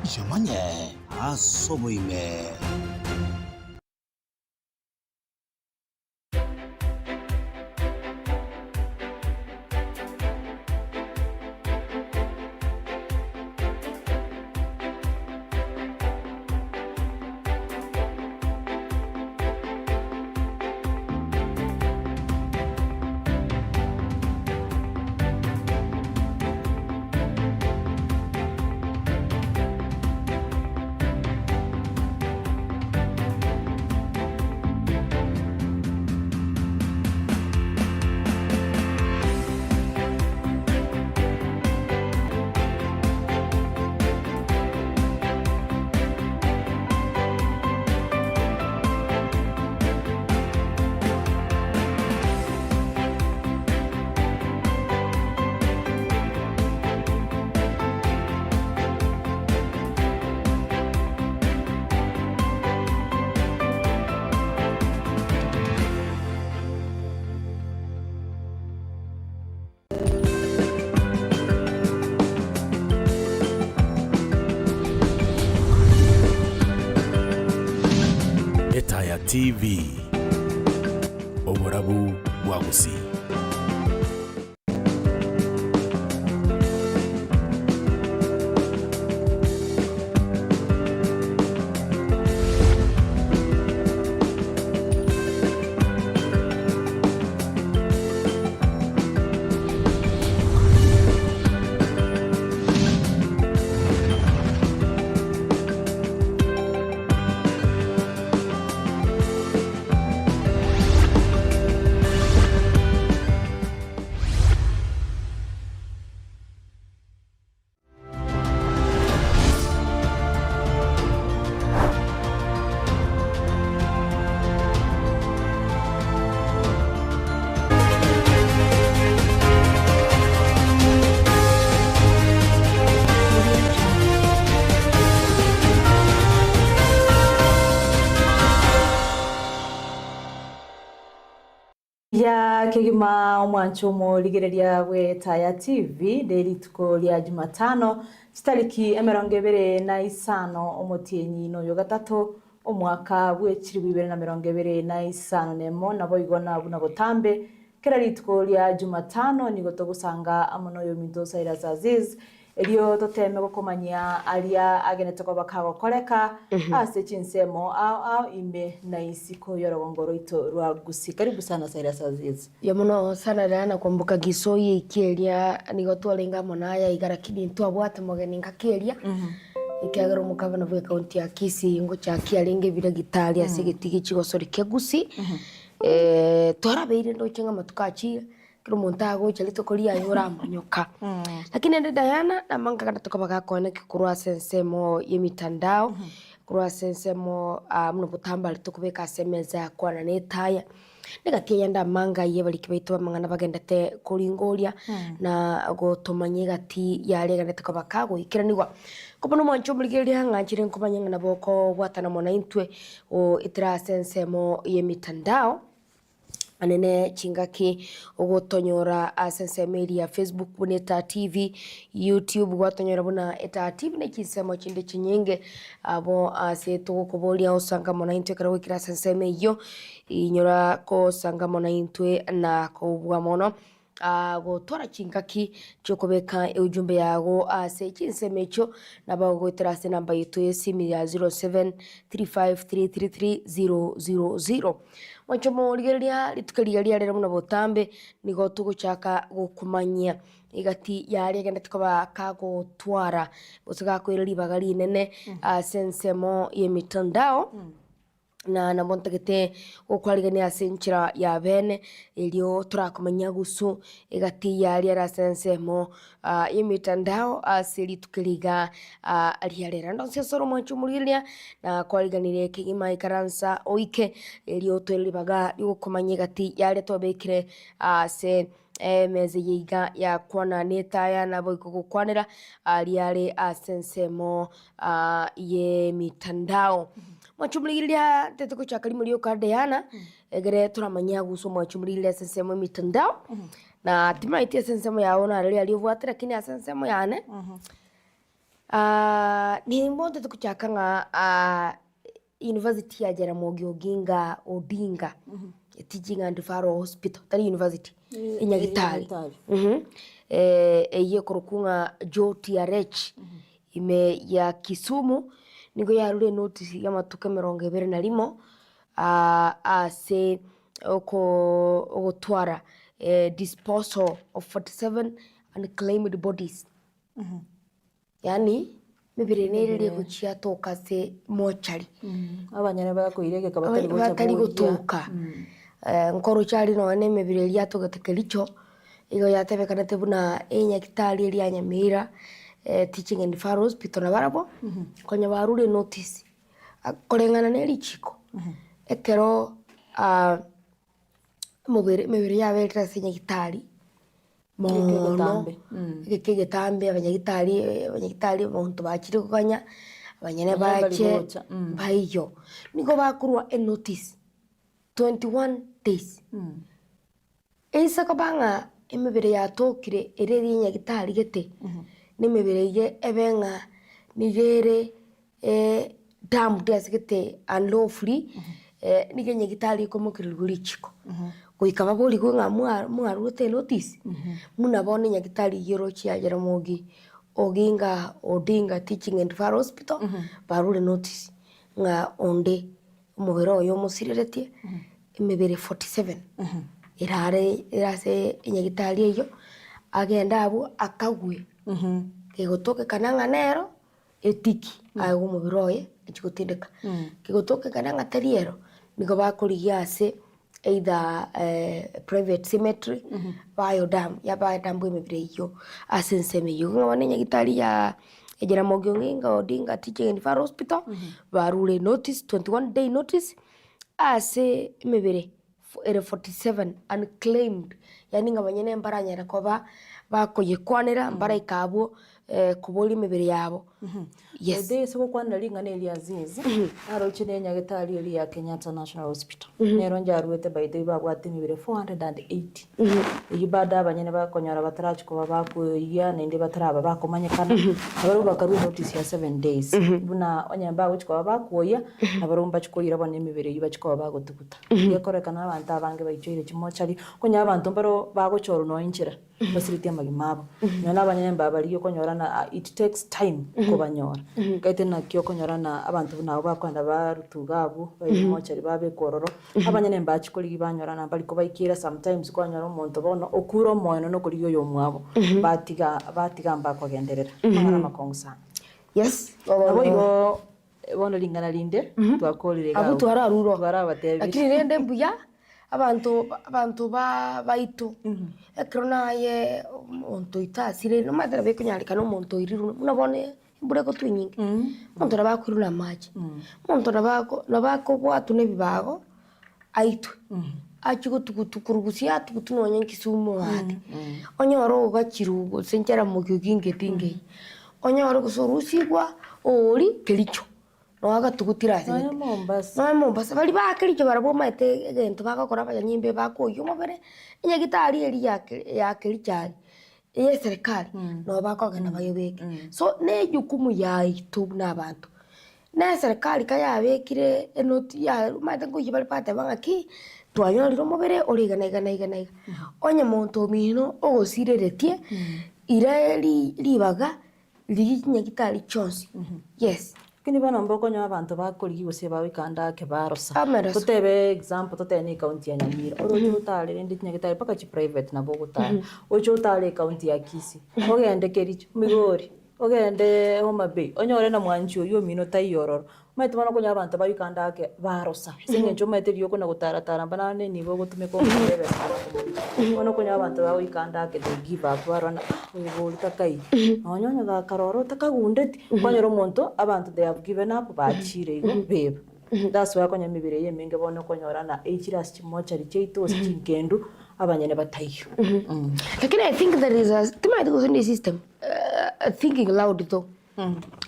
Jamanye asoboime. Etaya TV. Oborabu Wagusi. Ya kegima mwanchumo ligereria we Etaya TV daily tuko lya Jumatano chitariki 25 omotienyi no yo gatatu omwaka bw'ekiri 2025 nemo nabo igona buna gotambe kera lituko lya Jumatano nigo togusanga amono yo minto Cyrus Azizi elio toteme gokomanya alia agenete ko bakago koleka ase chinsemo au ime na isiko yorogongoro ito rwa gusi. Karibu sana Cyrus Azizi. Ya muno sana dana kumbuka Gisoi ikiria nigo twalenga monaya igarakini twabwata mogeni ngakiria ikiagero mukabana bwe county ya Kisii ngo chakia lenge bira gitali asigitigi chigosori kegusi twarabeire ndo chenga matukachira kiro montago chalito kolia yora monyoka lakini ende Diana na manga kana tokabaga kone kikurwa sensemo yemitandao kurwa sensemo muno butamba litukubeka semeza Kwana na Etaya negatia nda manga ye bali kibaitwa mangana bagendete kuringoria na gotomanye gati yale gandete kabakago ikiranirwa kopono mwancho muligeri hangachire nkomanya na boko bwatana mona intwe o itra sensemo yemitandao anene chingaki ogotonyora asensemeri ya Facebook buneta TV YouTube gwatonyora buna Etaya TV ne kisemo chinde chinyenge abo aseto kubolia osanga mona intwe karawe kira senseme yo inyora ko sanga mona intwe na ko bwa mono gotora chingaki chokobeka ujumbe yago ase chinsemecho nabago terase namba yitu yesimi ya 0735333000 mwachomo ligeria litukeria lya muno botambe nigo tuguchaka gukumanya igati yari genda tukoba kago twara usiga kwiriri bagali nene sensemo yemitandao na nabontegete okwarigani asenchira ya bene elio turakumanya gusu igati yari arasensemo yemitandao asiri tukiriga aliarera ndonse soro mwanchu murilia na kwariganire kigima ikaransa oike elio twelibaga yukumanya igati yari tobekire se meze yiga ya Kwana na Etaya nabo ikugukwanira aliare asensemo yemitandao mwachumulilia teteko chakali mulio Diana egere turamanya guso mwachumulilia sensemo mitandao na timaiti sensemo yaona ali aliyovwatira kini sensemo yane Ni mbonte tukuchaka nga University ya Jaramogi Oginga Odinga Teaching and Referral Hospital tari university inyagitari eye kurukunga JOTRH ime ya Kisumu nigo yarure notice ya matuka 21 ase okotwara disposal of 47 unclaimed bodies. Yani mibire nere gucia toka se mochari abanyane bakoirege batari gutuka nkoro chari no ne mibire ria togetekericho igo yatebekana tebuna enyagitari ria Nyamira Teaching and Referral Hospital na barabo konya barure notice korengana neri chiko ekero mibire ya betra se nyagitari mono getambe abanyagitari muntu bakiri kuganya abanyene bache bayo niko bakurwa a notice 21 days isa kabanga emibere yatokire ereri nyagitari gete nimibere ye ebenga nigere dam desgete unlawfully nige nyagitari komokiriguri chiko kuikaba boli gwenga mwarute notice muna bone nyagitari yero chia Jaramogi Oginga Odinga Teaching and Referral Hospital barure notice nga onde umubero yo musireretie imebere 47 irase nyagitari eyo agenda abo akagwe kegotoke kananga nero etiki ayo umubero ye ikigotindeka kegotoke kananga teriero nigo bakurigia ase either private cemetery biodam ya biodam imebire yo asenseme yo ngone nyagitari ya Jaramogi Oginga Odinga Teaching and Referral Hospital barure notice 21 day notice ase imebire 47 unclaimed yani ngabanyene mbaranyera koba bakoyekwanira mbara ikabo kuboli imebire yabo yes de soko kwana linga ne Azizi aro chine nyagitari eri ya Kenyatta National Hospital nero njaruete by the babwate imebire 480 ibada abanyene bakonyara batarachi kuba bakuya nende bataraba bakomanyekana abaru bakaru notice ya 7 days buna onyamba uchiko bakuya abarumba chikoira bone imebire yibachiko bagotukuta yekorekana abantu abange bayichoire chimochari konya abantu mbaro bagochoro no inchira facility amagimabo nona abanyene babaliyo konyorana it takes time kubanyora kaite nakyo konyorana abantu nabo bakwanda barutugabo bayimochari babe kororo abanyene mbachikoli banyorana bali ko bayikira sometimes kwanyora umuntu bono okuro moyo no kuri yo mwabo batiga mbako genderera mara makongo sana yes nabo ibo bono lingana linde twakolire gawo abutu araruro barabatebi lakini rende mbuya abantu baitu ekrona ye onto itasire no madara be kunyarika no monto iriru munabone mbure ko twinyingi monto nabakuruna maji monto nabako bwatu nebibago aitu achiko tukurugusia tukutunonye Kisumu hadi onyoro gachirugo senjera mugyuginge tinge onyoro gusorusigwa oli kelicho noaga tukutira ase no Mombasa bali bakelicho baraboma ete egento bagakora abanyimbe bakoyo mobere nyagitari eri ya kelichari ye serikali no bakogana bayobeke so ne jukumu ya itu n'abantu na serikali kaya abekire enoti ya mate ngo yibali pate bangaki twanyoliro mobere origana onye monto mino ogosireretie ireli libaga linyagitari chonsi yes kini bana mboko nya abantu bakori gose bawikanda ke barosa Amerosa. tutebe example tutene county ya Nyamira oro tutale ndi nyagitari paka chi private na bogotana ocho tale county ya Kisii ogende Kericho Migori ogende Homa Bay onyore na mwancho yo minota yororo mate bana konya abantu bawikanda ke barosa singe ncho mate yoko na gutaratara banane ni bogotume ko bebe ono konya abantu bawikanda ke they give up barona ubuli takai onyonya ga karoro takagundeti kwanyoro monto abantu they have given up bachire igo bebe that's why konya mibire yemenge bono konyorana echiras chimocha richeito chinkendu abanyene batayo lakini I think there is a timide goes in the system thinking loud though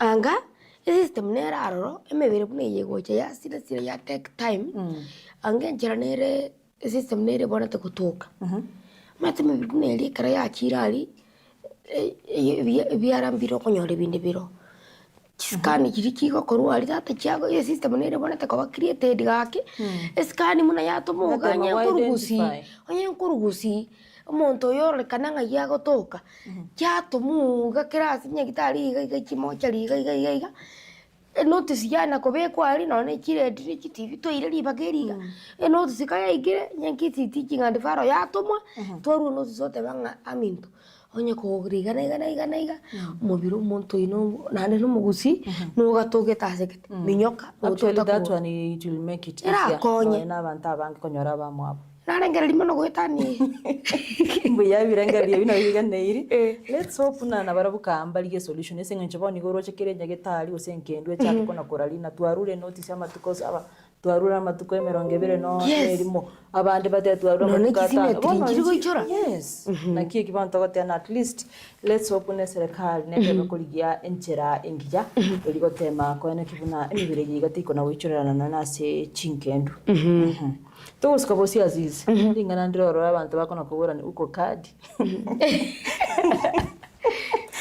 anga system nera aroro emebere bune yegocha ya sira ya take time anga njira nere system nere bona te kutoka mate mebere bune ri kara ya chirali biarambiro konyore binde biro Scan kiriki gokorwa ari tata chiago ye system nere bonete ko created gaki scan muna yatomo ganye kurugusi onye kurugusi omonto yore kananga yagotoka yatomu gakirasi nyagitari iga kimocha iga notice yana kobekwa ari none kire diriki TV to ile libageriga notice kaya igire nyankiti teaching and faro yatomwa toru notice zote banga aminto onye kogriga naiga mubiro monto ino nane no mugusi no gatoge tasekete minyoka actually that one it will make it easier konye na abantu abange konyora bamwabo narengera limono gwetani mbuya birengeria bino biganeiri let's hope na barabukamba lige solution ese ngenche boni goro chekere nyagetari osenkendwe cyane kona koralina twarure notice amatuko aba twarura amatuko emerongebere no erimo abandi batetwarura amatuko yes nakie kibanto gotena at least let's hope ne serikali nebe koligia enchera engija eligotema koene kibuna emibire yigatiko na wichurana na se chinkendu Cyrus Azizi ndingana ndiroro abantu bakona kubura ni uko kadi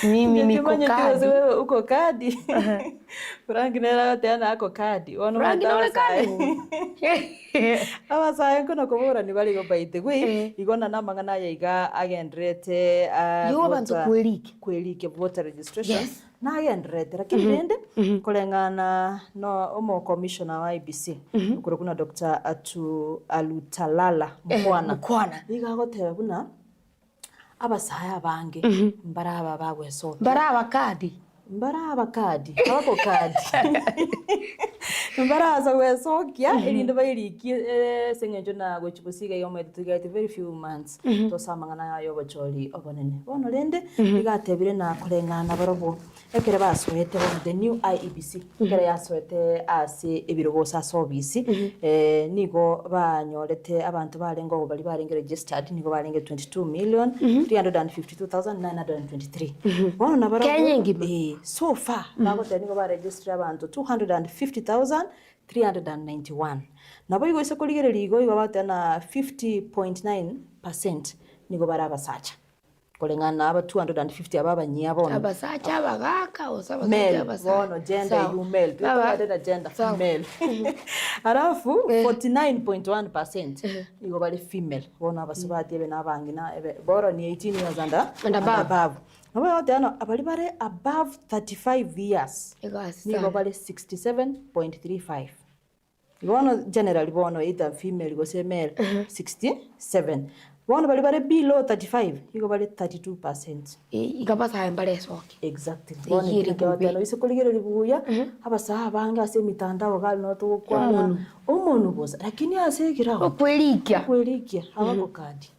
mimi niko kadi wewe uko kadi Frank nera tena ako kadi ono kadi abasaya kono kubura ni bali go baite gwe igona namanga naye iga agendrete yo bantu kwelike voter registration na agendrete lakini rende kolengana no omo commissioner wa IBC ukuru kuna Dr. Alutalala Kwana iga goteba buna abasaya bange mbaraba bagweso mbaraba kadi abako kadi mbaraza gwesokia elinde bayiriki sengenjo na gwechibusiga yomwe tugate very few months to samangana yo bacholi obonene bono rende igatebire na kurengana barobo ekere basoete on the new IEBC ekere yasoete ase ebirobosa service nigo banyorete abantu barengo bali barenge registered nigo barenge 22,352,923 bono na barobo so far nago nigo ba register abantu 250,391 nabo igo ise kuligere ligo igo batana 50.9% nigo baraba sacha kolengana aba 250 ababa nyabona abasacha abagaka osaba bono gender you male tata gender female arafu 49.1% igo bali female bono abasubati ebe nabangi na ebe boro ni 18 years and above nabo yotana abali bare above 35 years nigo bali 67.35 bono generally bono either female go say male 67 bono bali bare below 35 igo bali 32%. Igabasa mbale soki. Exactly. Bono ikigabano ise kuligere libuya abasaha bange ase mitandao gali no to kwana umuntu boza lakini ase kiraho kwelikia abako kadi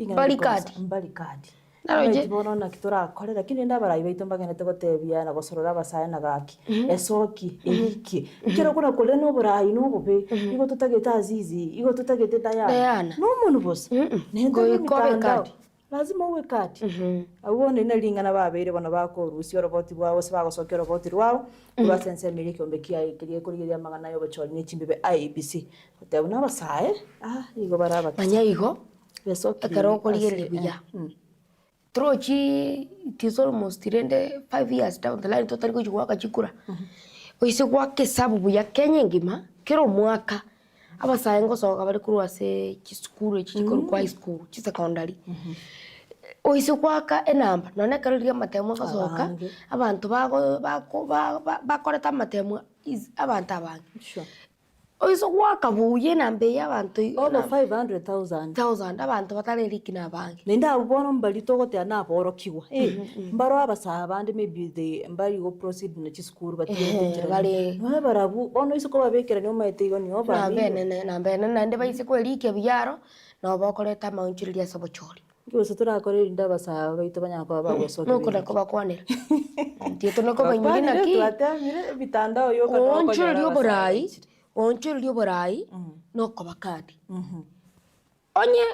mbali kadi naroje bono na kitora kore lakini ndabara ibaito mbagene gotebia na gosorora abasaya na gaki esoki iki kero kuna kole no burayi no bobe igo tutageta Azizi igo tutagete Dayana no muntu boza nendo kadi lazima uwe kadi abone na lingana babere bono bako rusi roboti bwawo se bagosokera roboti rwao urasense miliki ombekia ikiriye kuriye magana yo bacholi n'ikimbibe IEBC otabuna abasaye igo baraba manya igo besoki akaro kuriye biya trochi it is almost 5 years down the line totally kujuka chikura oise kwa kesabu ya Kenya ngima kero mwaka abasaye ngosoka bari kuruase chisukuru chikuru kwa high school secondary oise kwaka enamba none karuria matemo ngosoka abantu bakoreta matemo abantu abange sure oise kwaka buye nambe y'abantu over 500,000 abantu batareriki nabange nenda ubona mbali togote na borokiwa mbaro abasaba bandi maybe they mbali go proceed na chiskuru batire bale barabu ono isoko babekera ni omaite igo ni oba nambe nande baise kwerike byaro no bakoreta maunchiriria sobochori Kiwese turakore inda basaba baito banyako bagwesoke nuko nako bakwanira tieto nako banyirina ki twatamire bitandao yo kana onchiririo borai noko bakadi onye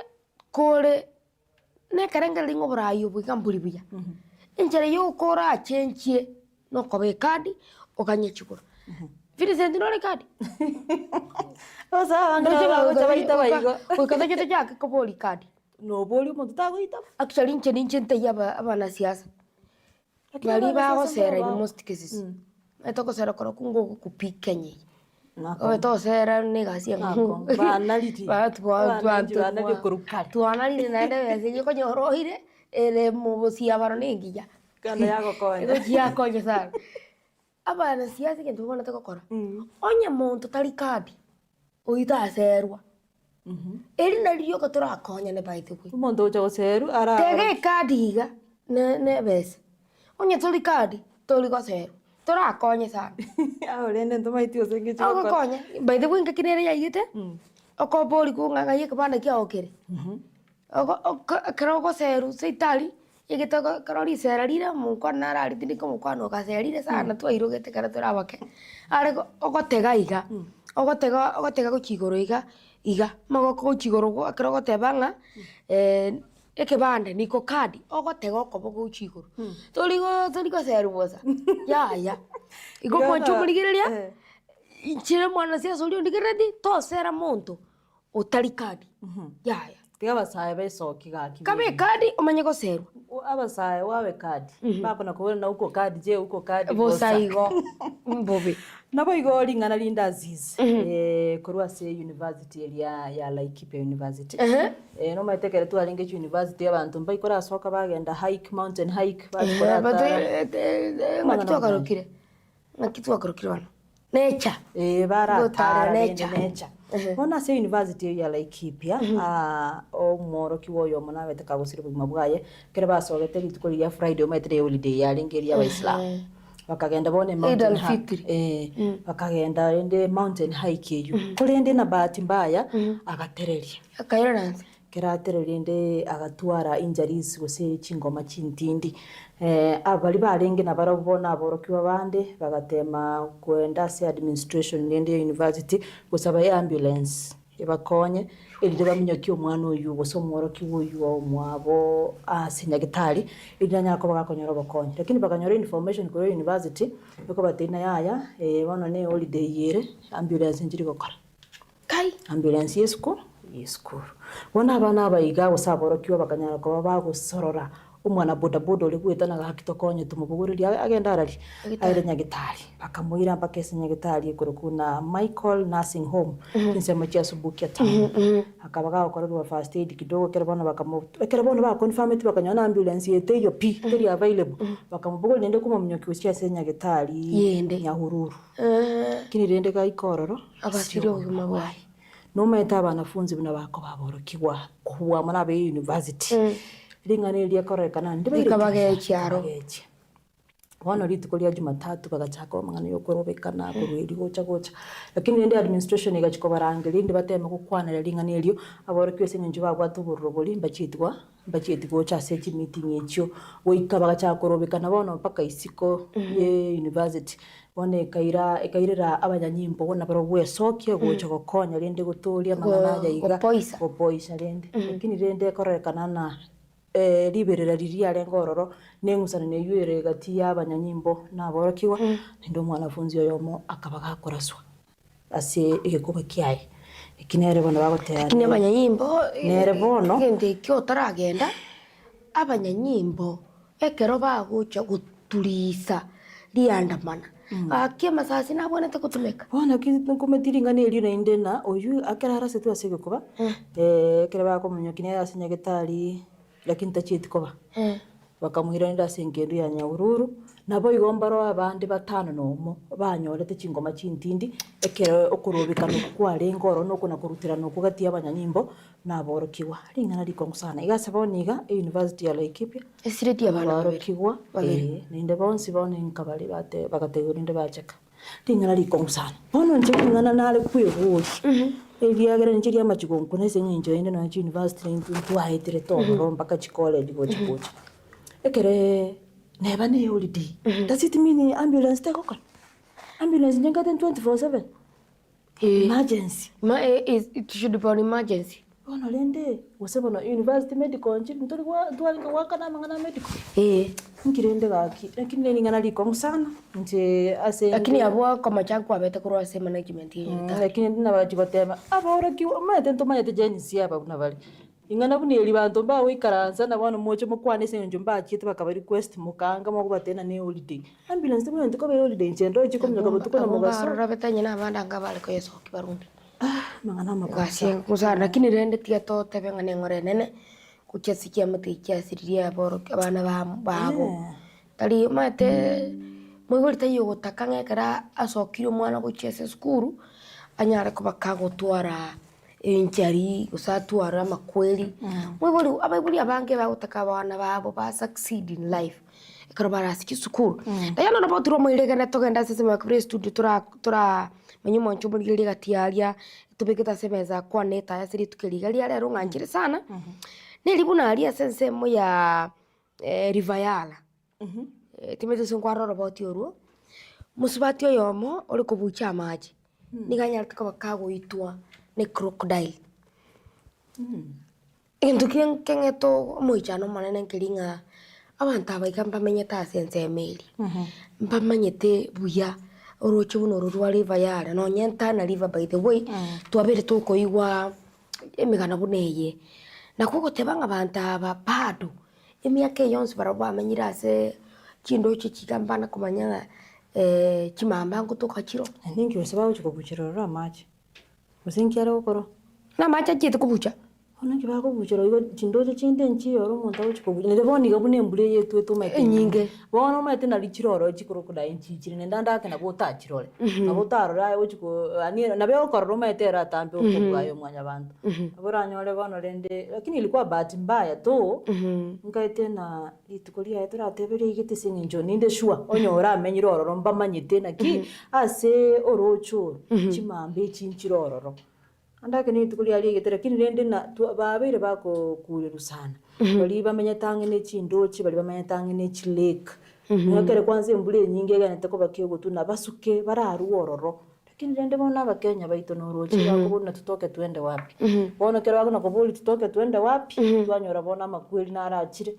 kore ne karenga lingo borai obugamburi buya enjere yo kora chenchie noko bekadi okanye chikura Vincent no rekadi osa anga baita baigo ukada kete jaka ko boli kadi no boli mo tutagoita actually nche nteyaba abana siasa bali bago sera in most cases Etoko sera koro kungo kupikenye. Nako. To sera ni gasi Nako. Banaliti. Tuanali naende wese ko nyorohire ere mubusia baronengi ya. Kana yako konya. Ego chia konya sana. Abana siasi kintu bona teko kora. Onya muntu tari kadi. Oita aserwa. Eri nalio ko tora konya ne baite kwi. Umuntu uja guceru ara. Tege kadi iga ne bese. Onya tori kadi tori goseru. Tora konya sana. Ahorende ntomaiti osenge chiko. Ogo konya. Baite kwi nkakinere ya yite. Oko boli ku nganga ye kabana kya okere. Ogo kero goseru seitali. Yegitoko karori serarira mukwana rari tindiko mukwano kaserire sana twairugete kana turabake. Are ogotega iga. Ogotega guchigoro iga magoko guchigoro akero gotebanga ekebande niko kadi ogotega okobogo guchigoro. Torigo serubosa. Ya. Igo mwacho murigereria. Inchire mwana cia sori ndigeredi to sera muntu utari kadi. Ya. Tiga basaye besoki gaki. Kabe kadi umanye goseru. Abasaye wawe kadi. Bakona kubona uko kadi je uko kadi bosaigo mbobe. Nabo igo lingana Linda Azizi. Kurwa se university ya Laikipia University. No maetekere tu alinge university abantu mba ikora soka bagenda hike mountain hike bakora. Makitu akarukire bano. Nature. Baratara nature. Ona se university ya Laikipia o mworoki woyo mona weteka gusiri bugima bwaye kere basogete lituko ya Friday ometere holiday ya lingeria Waislam bakagenda bone mountain hike bakagenda ende mountain hike eyo kurende na bahati mbaya agatereria akairana keratereri ende agatwara injuries gose chingoma chintindi abali barenge na barabona aboroki babande bagatema kwenda se administration nende university gusaba ambulance ibakonye elide baminyoki omwana oyu gose omworoki oyu omwabo asinyagitari idanya ko bagakonyora bakonye lakini baganyora information kuri university yuko batina yaya bono ne holiday yere ambulance njiri gukora kai ambulance yesko bona abana abayiga gusaborokiwa bakanyara ko bagusorora umwana bodaboda uri gwetana gakitokonye tumubuguriria agenda arari aire nyagitari bakamuira bakese nyagitari kurukuna Michael Nursing Home insemo cya subukia town akabaga gukorerwa first aid kidogo kerabona bakamubona ba confirm iti bakanyona ambulance yete yo pi teri available bakamubugurira nende kumumnyoki cya senyagitari nyahururu kini rende ga ikororo abasiro bw'umabwayi no meta abanafunzi bina bako baborokigwa kuwa mana be university lingane lia korekana ndibe ikabage cyaro wana lituko lya Jumatatu bagachako mangana yo korobekana kurwiri gocha lakini nende administration igachiko barange lindi batema kukwana lingane elio aborokiwe senyenje bagwatu buroboli mbachitwa gocha sechi meeting echo woika bagachakorobekana bono paka isiko ye university one ekairira abanyanyimbo bona baro gwesokie gocha gokonya lindi guturia mangana iga poisa lindi lakini lindi korekana na liberera riria rengororo nengusana ne yuere gati y'abanyanyimbo naborokiwa ndo mwanafunzi yoyomo akabaga koraswa ase igikuba kiaye ikinere bona bagotera kine abanyanyimbo nere bono ngende kyo taragenda abanyanyimbo ekero bagucha gutulisa liandamana akia masasi nabonete kutumeka bona kumetiringa ne elio inde na oyu akera rase tu ase gikuba kera bakomunyo kinere asinya gitari lakini tachitikoba bakamuhira nda sengeru ya nyahururu nabo igombaro abandi batano nomo banyorete chingoma chintindi ekero okurubikana kware ngoro no kuna kurutirana kugati abanyanyimbo naborokiwa ringana rikongusana igasaboniga university ya Laikipia esireti abana barokigwa ninde bonsi bone nkabali bate bagategurinde bacheka ringana rikongusana bono nje ngana nale kwihuri Eliagera njiri amachigonko nese nyenjo ende na university ntwaitire to mpaka chikole digochipocha ekere neba ne holiday does it mean ambulance take okon ambulance njengate 24/7 emergency it should be an emergency bona lende wasebona university medical njiri ntori twalinga wakana mangana medical ngirende gaki lakini ningana liko sana nje ase lakini abo kama changu abete kurwa se management lakini ndina baji batema abora ki mate ntoma yete jenisi aba kuna bali ingana buni eli bantu ba wikaranza na bana mocho mukwane se njumba chite bakaba request mukanga mo kubatena ne holiday ambulance bwo ndiko be holiday chendo chikomnya kabo tuko na mugaso rabeta nyina banda ngabale ko yeso kibarundi mangana makasi kusana lakini rende tia to tebe ngane ngore nene kuchasikia mate chasiriria boro abana babo tali mate mwigori tayo gutaka ngekera asokire mwana guchese skuru anyare kubakago twara enchari usatwara makweli mwigori abaguri abange bagutaka abana babo ba succeed in life karabara siki skuru dayana no boturo mwirega na togenda sese makure studio tura manyuma nchumbuliga gatiaria tubikita semeza kwa neta ya siri tukiligalia rero nganjire sana nilibuna alia sense mo ya rivayala timete sonkwaroro roboti oruo musubati oyomo ori kubucha amaji niganya bakago itwa ne crocodile endukin kengeto moichano manene nkiringa abantu abaikamba menyeta sense emeli mpamanyete buya orocho buno rurwa rivayala no nyenta na river by the way twabere tukoigwa emigana buneye nakuko tebanga banta bapado emyaka yonse barabo amenyira se chindo chikambana kumanya chimamba ngutoka chiro ningi osaba uchiko kuchirora machi usinkiara okoro na macha chite kubucha onangi bako buchiro igo chindo chinde nchiyoro monta uchiko bucha nede boni gabune mbule yetu etumete nyinge bono mate na lichiroro chikoro kuda inchichire nenda ndake na bota chirore na bota rora uchiko ani na beo kororo mate ra tambe okubwayo mwanya bantu abora nyole bono rende lakini ilikuwa bahati mbaya tu ngaite na litukolia yetu ratebere igite singinjo ninde shua onyora amenyiroro mbamanyite na ki ase orocho chimambe chinchiroro andake ni tukuli ali getera kini rende na babere bako kuliru sana bali bamenya tange ne chindochi bali bamenya tange ne chilake ngakere kwanze mbule nyinge gane tako bakiyo gutuna basuke bararu ororo lakini rende bona bakenya baito norochi bako bona tutoke tuende wapi bona kero bako nakobuli tutoke tuende wapi twanyora bona makweli na arachire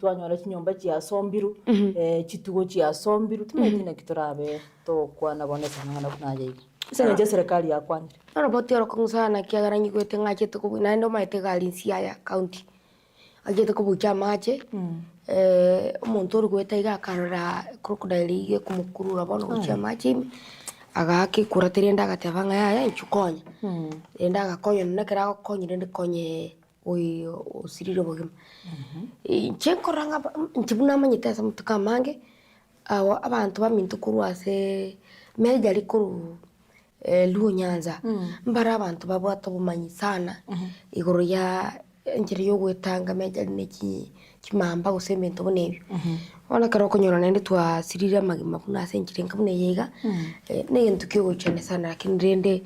twanyora chinyomba chia sombiru chitugo chia sombiru tumetina kitorabe to kwana bona sana na kunaje sene je serikali ya kwanire roboti oro konsana kiagaranyi kwete ngache tuko na ndo maite galinsia ya county agete ko bucha mache umuntu uri kwete iga karora crocodile ige kumukurura bono bucha mache agaki kurateria ndagatebanga ya nchukonya enda gakonyo nekera gakonyo rende konye oi osiriro bogima chenkoranga ntibuna manyitesa mutuka mange abantu bamintu kurwase meja likuru luo Nyanza mbara abantu babwato bumanyi sana igoro ya njiri yo gwetanga meja neki kimamba gusemento bonebyo ona karo konyora nende twa sirira magima buna senjire nkabune yega ne ntukyo gochane sana lakini rende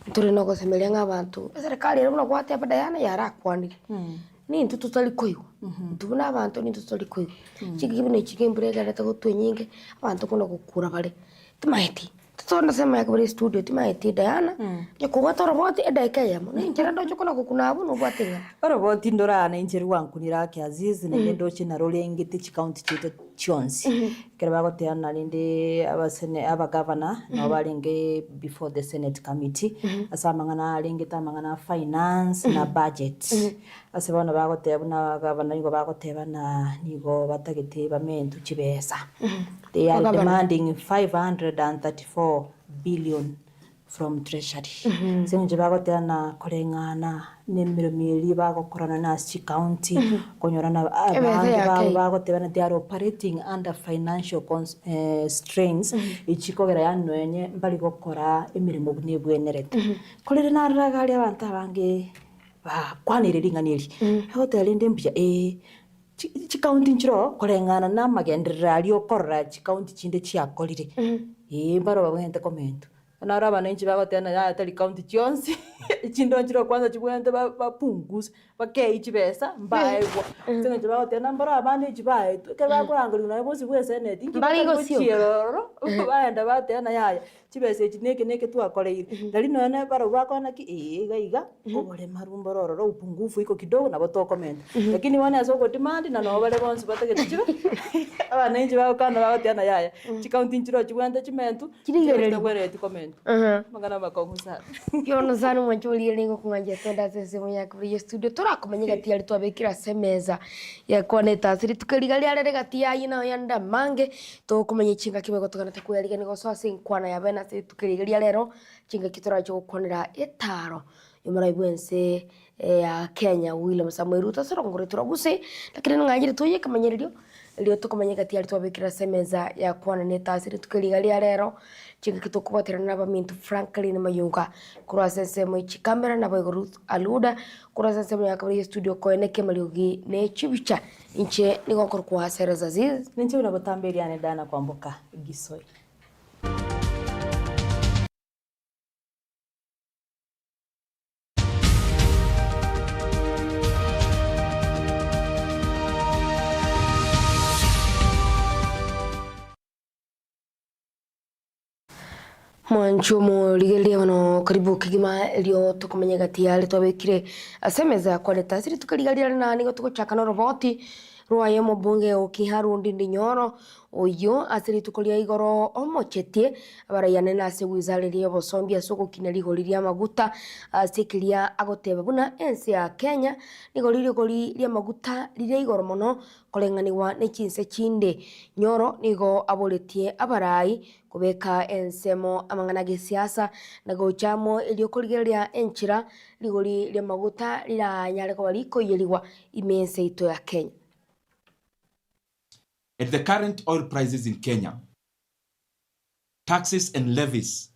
ntore no gosemelia ngabantu serikali rero gwate abadayana yara kwanire ni ntu tutali koyo tubuna abantu ni tutali koyo chikibune chikembrega rata gotwenyinge abantu kono gukura bare tumaiti Tona sema yakabari studio timaiti Diana yakugata roboti edekeyamo ninjira ndo chokona kukunabu no bwatinga roboti ndora na injiri wangu nirake Azizi na ndo china rolengete chikaunti chito chonsi keraba goteana linde abasene abagavana no balenge before the Senate committee asamangana alengeta mangana finance na budget asebona bagoteba na gavana ngo bagoteba na nigo batagete bamentu chibesa they are demanding 534 billion from treasury senje bagotana korengana nemiri bagokorana na county konyorana abantu bagotebana they are operating under financial strains ichikogera yanwenye mbali gokora emirimo bunebwenerete kolere naragari abantu abange ba kwanire ringaniri hotel ndembya chikaunti nchiro korengana na magenderera ali okorra chikaunti chinde chiakolire mbaro bagwente komento nara bananchi bagotena ya tali county chionsi chindo nchiro kwanza chibwente bapunguza bakei chibesa mbaegwa senje bagotena mbaro abandi chibae ke bakurangura na bosi bwese ne tingi bachiero baenda batena yaya chibese chineke twakoreire dali none baro bakona ki gaiga obole marumbo roro upungufu iko kidogo na boto comment lakini wana soko demand na no bale bonse batagete chiba abananchi bagokana bagotena yaya chikaunti nchiro chibwente chimentu chirigere comment comment. Magana bakongusa. Kiono sana mwanchuli ningo kunganja tonda sese munya kuri studio turakumenya gati yari twabekira semeza ya Kwana siri tukarigali arere gati ya ina yanda mange to kumenya chinga kibe gotokana takuyari nigo so sin Kwana ya bena siri tukarigali rero chinga kitora cyo gukonera etaro yumara ibwense ya Kenya William Samuel Ruto sorongore turaguse lakini ngajire tuye kamenyererio leo tukumenya gati yari twabekira semeza ya Kwana siri tukarigali rero chinga kitukubatira n'abamintu Franklin Mayunga kurasa semo ichikamera na Ruth Aluda kurasa semo ya kabiri studio koeneke maliogi ne chibicha inche nigokor kwa Cyrus Azizi ninche unabotambiriane dana kwamboka Gisoi. Mwanchumo ligelia wano karibu kigima elio tukumenya gati yale twabekire asemeza ya Kwana siri tukaligalia na nigo tukochakana roboti ruaye mubunge okiharu ndindi nyoro oyo asiri tukolia igoro omochetie abarayane na se wizare liyo bosombia soko kinali goliria maguta asikilia agoteba buna ense ya Kenya ni goli lia maguta liria igoro mono kolenganiwa nechinse chinde nyoro nigo aboletie abarai kubeka ensemo amangana gisiasa na gochamo elio koligeria enchira ligoli lia maguta lila nyale ko baliko yeliwa imense ito ya Kenya. At the current oil prices in Kenya, taxes and levies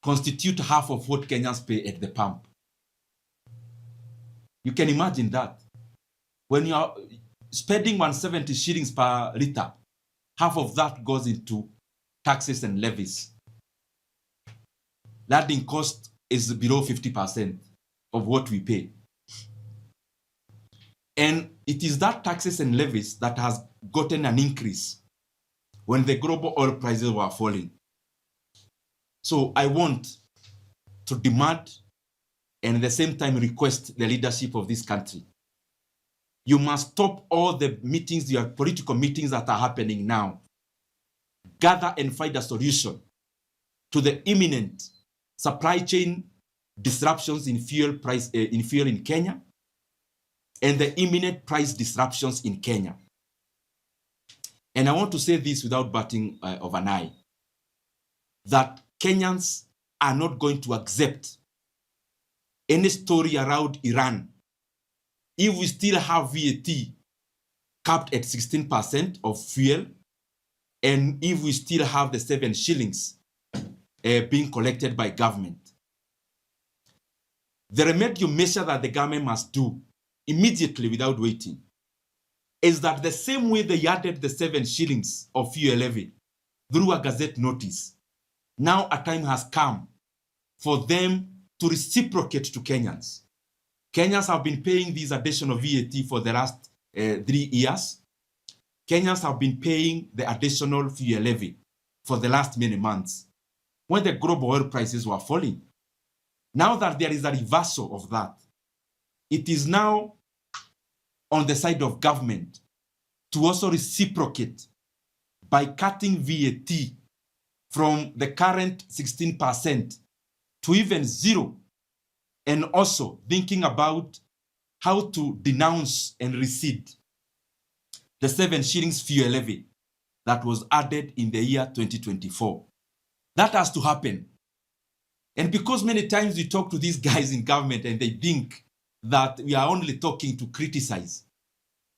constitute half of what Kenyans pay at the pump. You can imagine that. When you are spending 170 shillings per liter, half of that goes into taxes and levies. Landing cost is below 50% of what we pay. And it is that taxes and levies that has gotten an increase when the global oil prices were falling. So I want to demand and at the same time request the leadership of this country. You must stop all the meetings, your political meetings that are happening now. Gather and find a solution to the imminent supply chain disruptions in fuel in Kenya and the imminent price disruptions in Kenya. And I want to say this without batting of an eye, that Kenyans are not going to accept any story around Iran if we still have VAT capped at 16% of fuel, and if we still have the 7 shillings being collected by government. The remedial measure that the government must do immediately without waiting is that the same way they added the 7 shillings of fuel levy through a gazette notice, now a time has come for them to reciprocate to Kenyans. Kenyans have been paying this additional VAT for the last 3 years. Kenyans have been paying the additional fuel levy for the last many months when the global oil prices were falling. Now that there is a reversal of that, it is now on the side of government to also reciprocate by cutting VAT from the current 16% to even 0, and also thinking about how to denounce and rescind the 7 shillings fuel levy that was added in the year 2024. That has to happen. And because many times we talk to these guys in government and they think that we are only talking to criticize,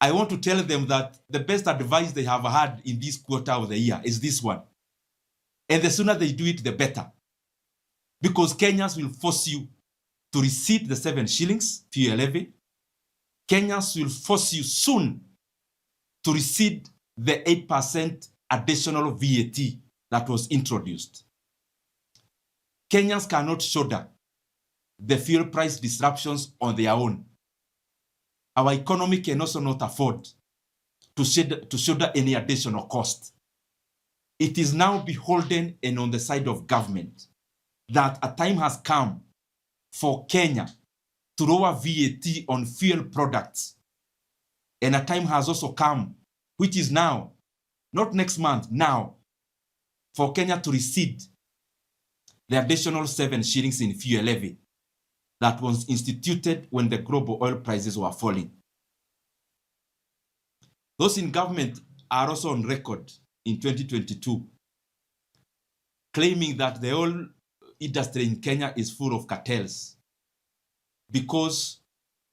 I want to tell them that the best advice they have had in this quarter of the year is this one. And the sooner they do it, the better. Because Kenyans will force you to rescind the 7 shillings fuel levy. Kenyans will force you soon to rescind the 8% additional VAT that was introduced. Kenyans cannot shoulder the fuel price disruptions on their own. Our economy can also not afford to shoulder any additional cost. It is now beholden and on the side of government that a time has come for Kenya to lower VAT on fuel products. And a time has also come, which is now, not next month, now, for Kenya to rescind the additional 7 shillings in fuel levy that was instituted when the global oil prices were falling. Those in government are also on record in 2022 claiming that the oil industry in Kenya is full of cartels because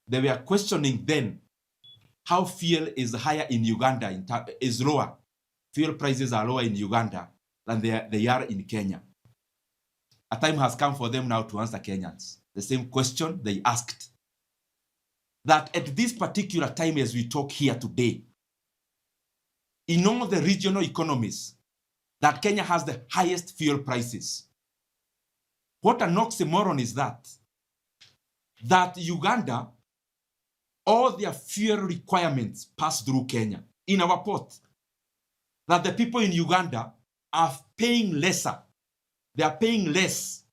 they were questioning then how fuel is higher in Uganda, is lower. Fuel prices are lower in Uganda than they are in Kenya. A time has come for them now to answer Kenyans the same question they asked. That at this particular time as we talk here today, in all the regional economies, that Kenya has the highest fuel prices. What an oxymoron is that Uganda, all their fuel requirements pass through Kenya in our port. That the people in Uganda are paying lesser. They are paying less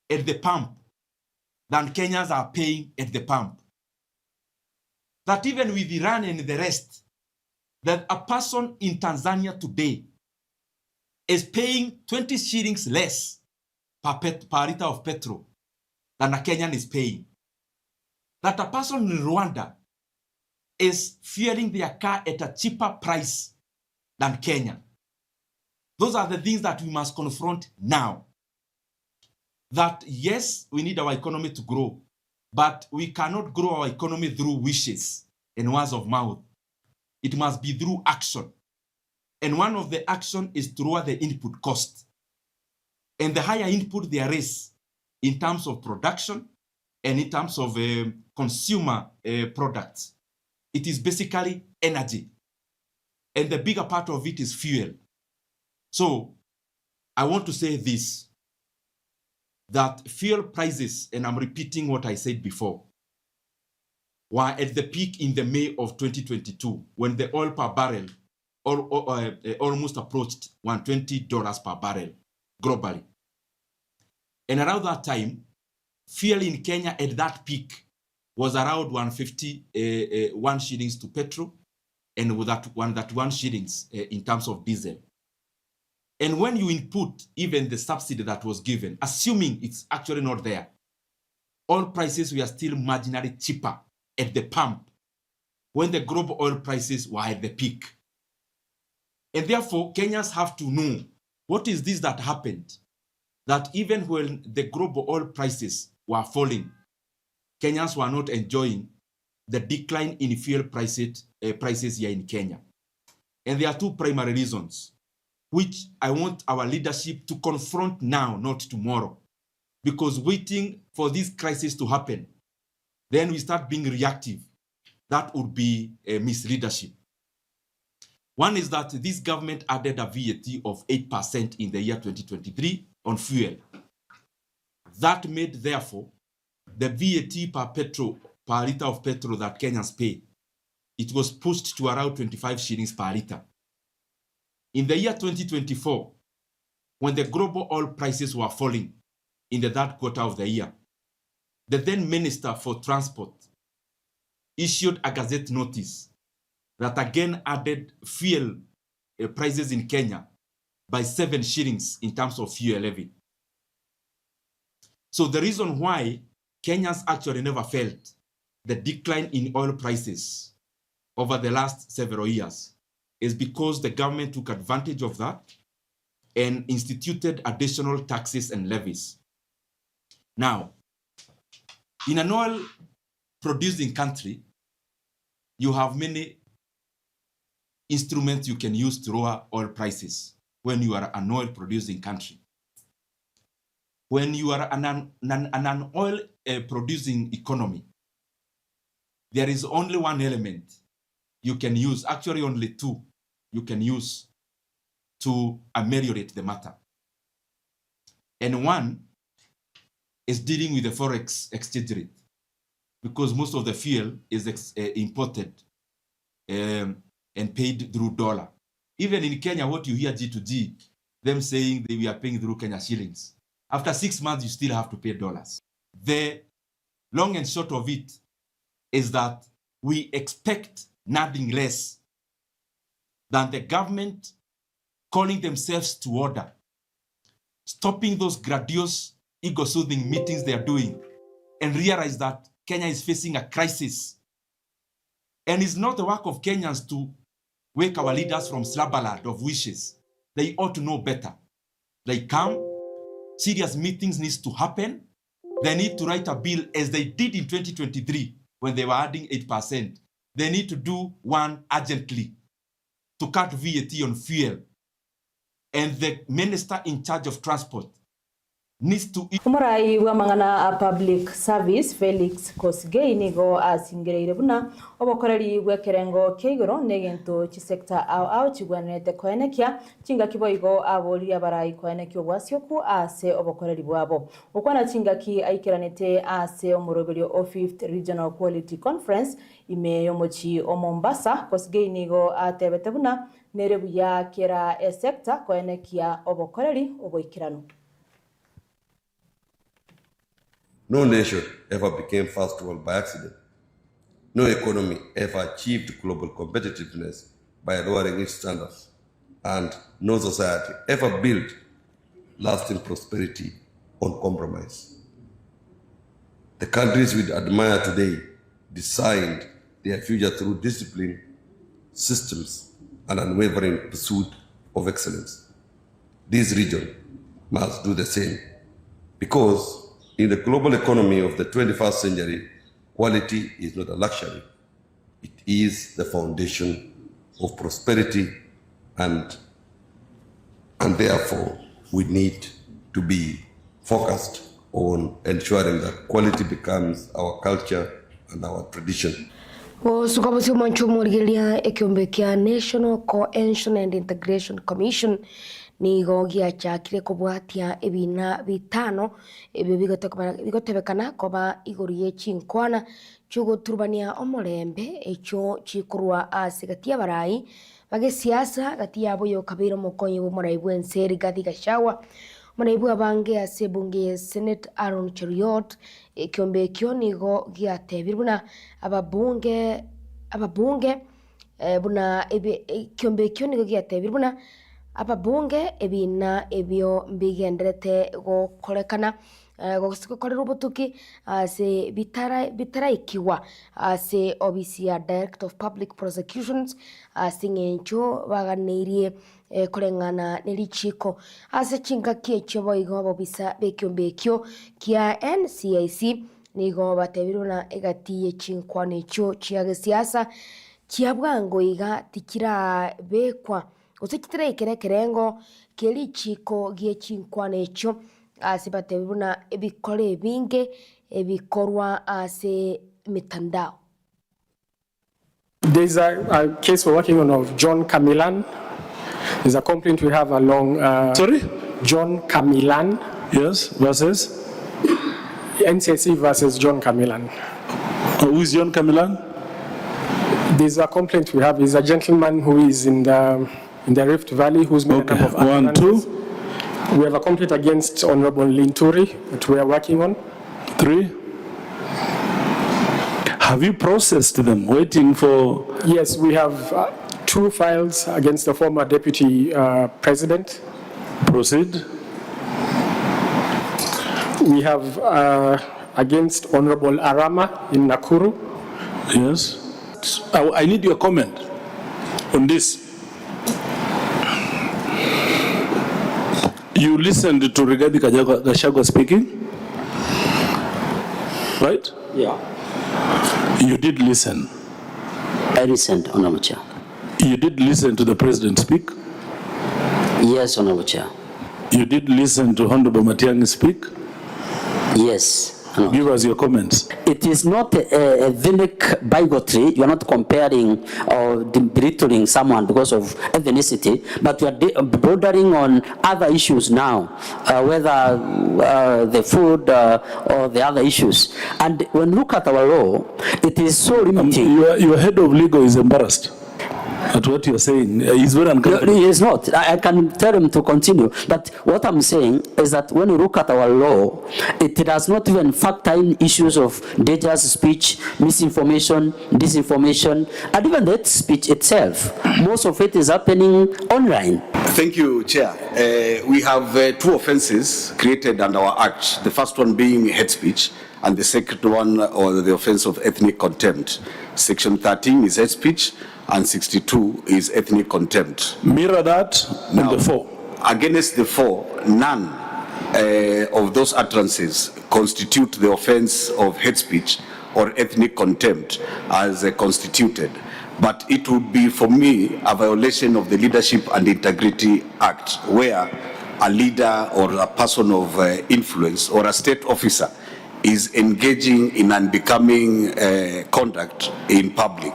at the pump than Kenyans are paying at the pump. That even with Iran and the rest, that a person in Tanzania today is paying 20 shillings less per liter of petrol than a Kenyan is paying. That a person in Rwanda is fueling their car at a cheaper price than Kenya. Those are the things that we must confront now. That yes, we need our economy to grow, but we cannot grow our economy through wishes and words of mouth. It must be through action. And one of the action is to lower the input cost. And the higher input there is in terms of production and in terms of consumer products, it is basically energy. And the bigger part of it is fuel. So I want to say this, that fuel prices, and I'm repeating what I said before, were at the peak in the May of 2022 when the oil per barrel almost approached $120 per barrel globally. And around that time, fuel in Kenya at that peak was around 1 shillings to petrol, and with that 1 shillings in terms of diesel. And when you input even the subsidy that was given, assuming it's actually not there, oil prices were still marginally cheaper at the pump when the global oil prices were at the peak. And therefore, Kenyans have to know what is this that happened, that even when the global oil prices were falling, Kenyans were not enjoying the decline in fuel prices here in Kenya. And there are 2 primary reasons, which I want our leadership to confront now, not tomorrow. Because waiting for this crisis to happen, then we start being reactive. That would be a misleadership. One is that this government added a VAT of 8% in the year 2023 on fuel. That made, therefore, the VAT per liter of petrol that Kenyans pay, it was pushed to around 25 shillings per liter. In the year 2024, when the global oil prices were falling in the 3rd quarter of the year, the then Minister for Transport issued a gazette notice that again added fuel prices in Kenya by 7 shillings in terms of fuel levy. So the reason why Kenyans actually never felt the decline in oil prices over the last several years is because the government took advantage of that and instituted additional taxes and levies. Now, in an oil-producing country, you have many instruments you can use to lower oil prices when you are an oil-producing country. When you are an oil-producing economy, there is only one element you can use, actually only 2 you can use to ameliorate the matter. And one is dealing with the forex exchange rate, because most of the fuel is imported and paid through dollar. Even in Kenya, what you hear G2G, them saying they were paying through Kenya shillings. After 6 months, you still have to pay dollars. The long and short of it is that we expect nothing less than the government calling themselves to order stopping those grandiose, ego-soothing meetings they are doing, and realize that Kenya is facing a crisis. And it's not the work of Kenyans to wake our leaders from slumberland of wishes. They ought to know better. They come, serious meetings needs to happen. They need to write a bill as they did in 2023 when they were adding 8%. They need to do one urgently to cut VAT on fuel. And the minister in charge of transport needs to... Umurai wa mangana a public service Felix Kosgei nigo asingereire buna obokoreri bwekerengo keigoro negento chisekta au chigwanete koenekia chinga kiboigo abori abarai koenekio bwasyoku ase obokoreri bwabo okwana chinga ki aikiranete ase omoroberio of 5th Regional Quality Conference ime yomochi o Mombasa. Kosgei nigo atebete buna nerebu ya kera e sector koenekia obokoreri oboikirano. No nation ever became first world by accident. No economy ever achieved global competitiveness by lowering its standards. And no society ever built lasting prosperity on compromise. The countries we admire today designed their future through discipline, systems, and unwavering pursuit of excellence. This region must do the same, because in the global economy of the 21st century, quality is not a luxury. It is the foundation of prosperity, and therefore we need to be focused on ensuring that quality becomes our culture and our tradition. Sukabusi mwanchu murigelia ekiombekea National Cohesion and Integration Commission ni gogia chakire kubwatia ebina bitano ebyo bigotebekana koba igoriye chinkwana chugo turbania omorembe echo chikurwa asigatia barai bage siasa gati yabo yo kabiro mokonyi bo moraibu enseri gati gashawa moraibu abange ase bunge Senate Aaron Cheriot ekiombe kyo nigo giatebiruna ababunge buna ekiombe kyo nigo giatebiruna ababunge ebina ebyo mbigenderete gokorekana gokorera obotuki ase bitara ikiwa ase obisi ya Director of Public Prosecutions ase ngencho baganeirie korengana nerichiko ase chingaki echo boigo bobisa bekyombekyo kia NCIC nigo batebiruna egati yechinkwane echo chiage siasa chiabwango iga tikira bekwa usikitire kerengo keli chiko gie chinkwane echo asibatebuna ebikore binge ebikorwa ase mitandao. There's a case we're working on of John Kamilan. There's a complaint we have along Sorry? John Kamilan. Yes, versus? NCIC versus John Kamilan. Who is John Kamilan? There's a complaint we have. He's a gentleman who is in the Rift Valley who's made a number of 1, 2. We have a complaint against Honorable Linturi that we are working on. 3. Have you processed them, waiting for? Yes, we have 2 files against the former Deputy President. Proceed. We have against Honorable Arama in Nakuru. Yes. I need your comment on this. You listened to Rigathi Gachagua speaking, right? Yeah. You did listen. I listened, Honorable Chair. You did listen to the President speak? Yes, Honorable Chair. You did listen to Honorable Matiang'i speak? Yes. Give us your comments. It is not a ethnic bigotry. You are not comparing or belittling someone because of ethnicity, but you are bordering on other issues now, whether the food or the other issues. And when you look at our law, it is so limiting. Your head of legal is embarrassed. at what you're saying. He's very uncomfortable. No, he is not. I can tell him to continue. But what I'm saying is that when you look at our law, it does not even factor in issues of dangerous speech, misinformation, disinformation, and even the hate speech itself. Most of it is happening online. Thank you, Chair. We have two offenses created under our Act. The first one being hate speech, and the second one, or the offense of ethnic contempt. Section 13 is hate speech, and 62 is ethnic contempt. Mirror that Now, in the 4. Against the 4, none of those utterances constitute the offense of hate speech or ethnic contempt as constituted. But it would be, for me, a violation of the Leadership and Integrity Act, where a leader or a person of influence or a state officer is engaging in unbecoming conduct in public.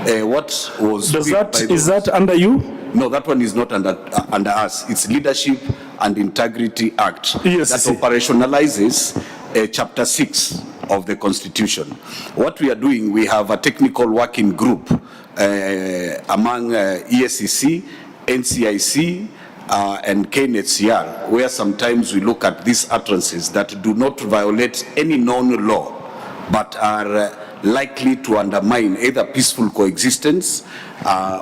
What was Is that under you? No, that one is not under us. It's Leadership and Integrity Act Yes, that operationalizes Chapter 6 of the Constitution. What we are doing, we have a technical working group among ESCC, NCIC, and KNHCR, where sometimes we look at these utterances that do not violate any known law, but are likely to undermine either peaceful coexistence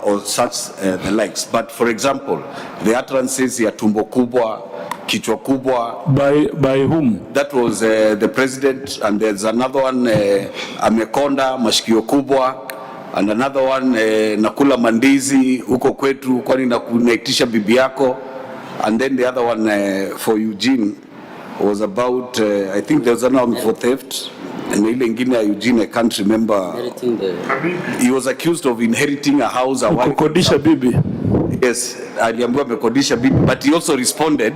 or such the likes. But for example, the utterances ya tumbo kubwa, kichwa kubwa. By whom? That was the president, and there's another one, amekonda, mashikio kubwa, and another one, nakula mandizi, huko kwetu, kwani naitisha bibi yako. And then the other one for Eugene was about, I think there was another one for theft. And ile ingine ya Eugene, I can't remember. He was accused of inheriting a house. Kukodisha bibi. Yes, aliambiwa amekodisha bibi, but he also responded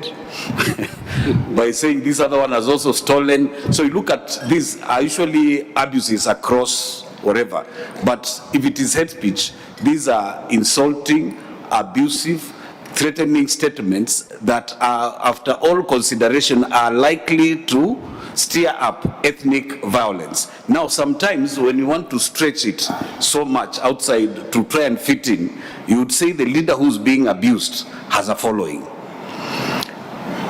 by saying this other one has also stolen. So you look at these are usually abuses across whatever. But if it is hate speech, these are insulting, abusive, threatening statements that are, after all consideration, are likely to stir up ethnic violence. Now, sometimes when you want to stretch it so much outside to try and fit in, you would say the leader who's being abused has a following.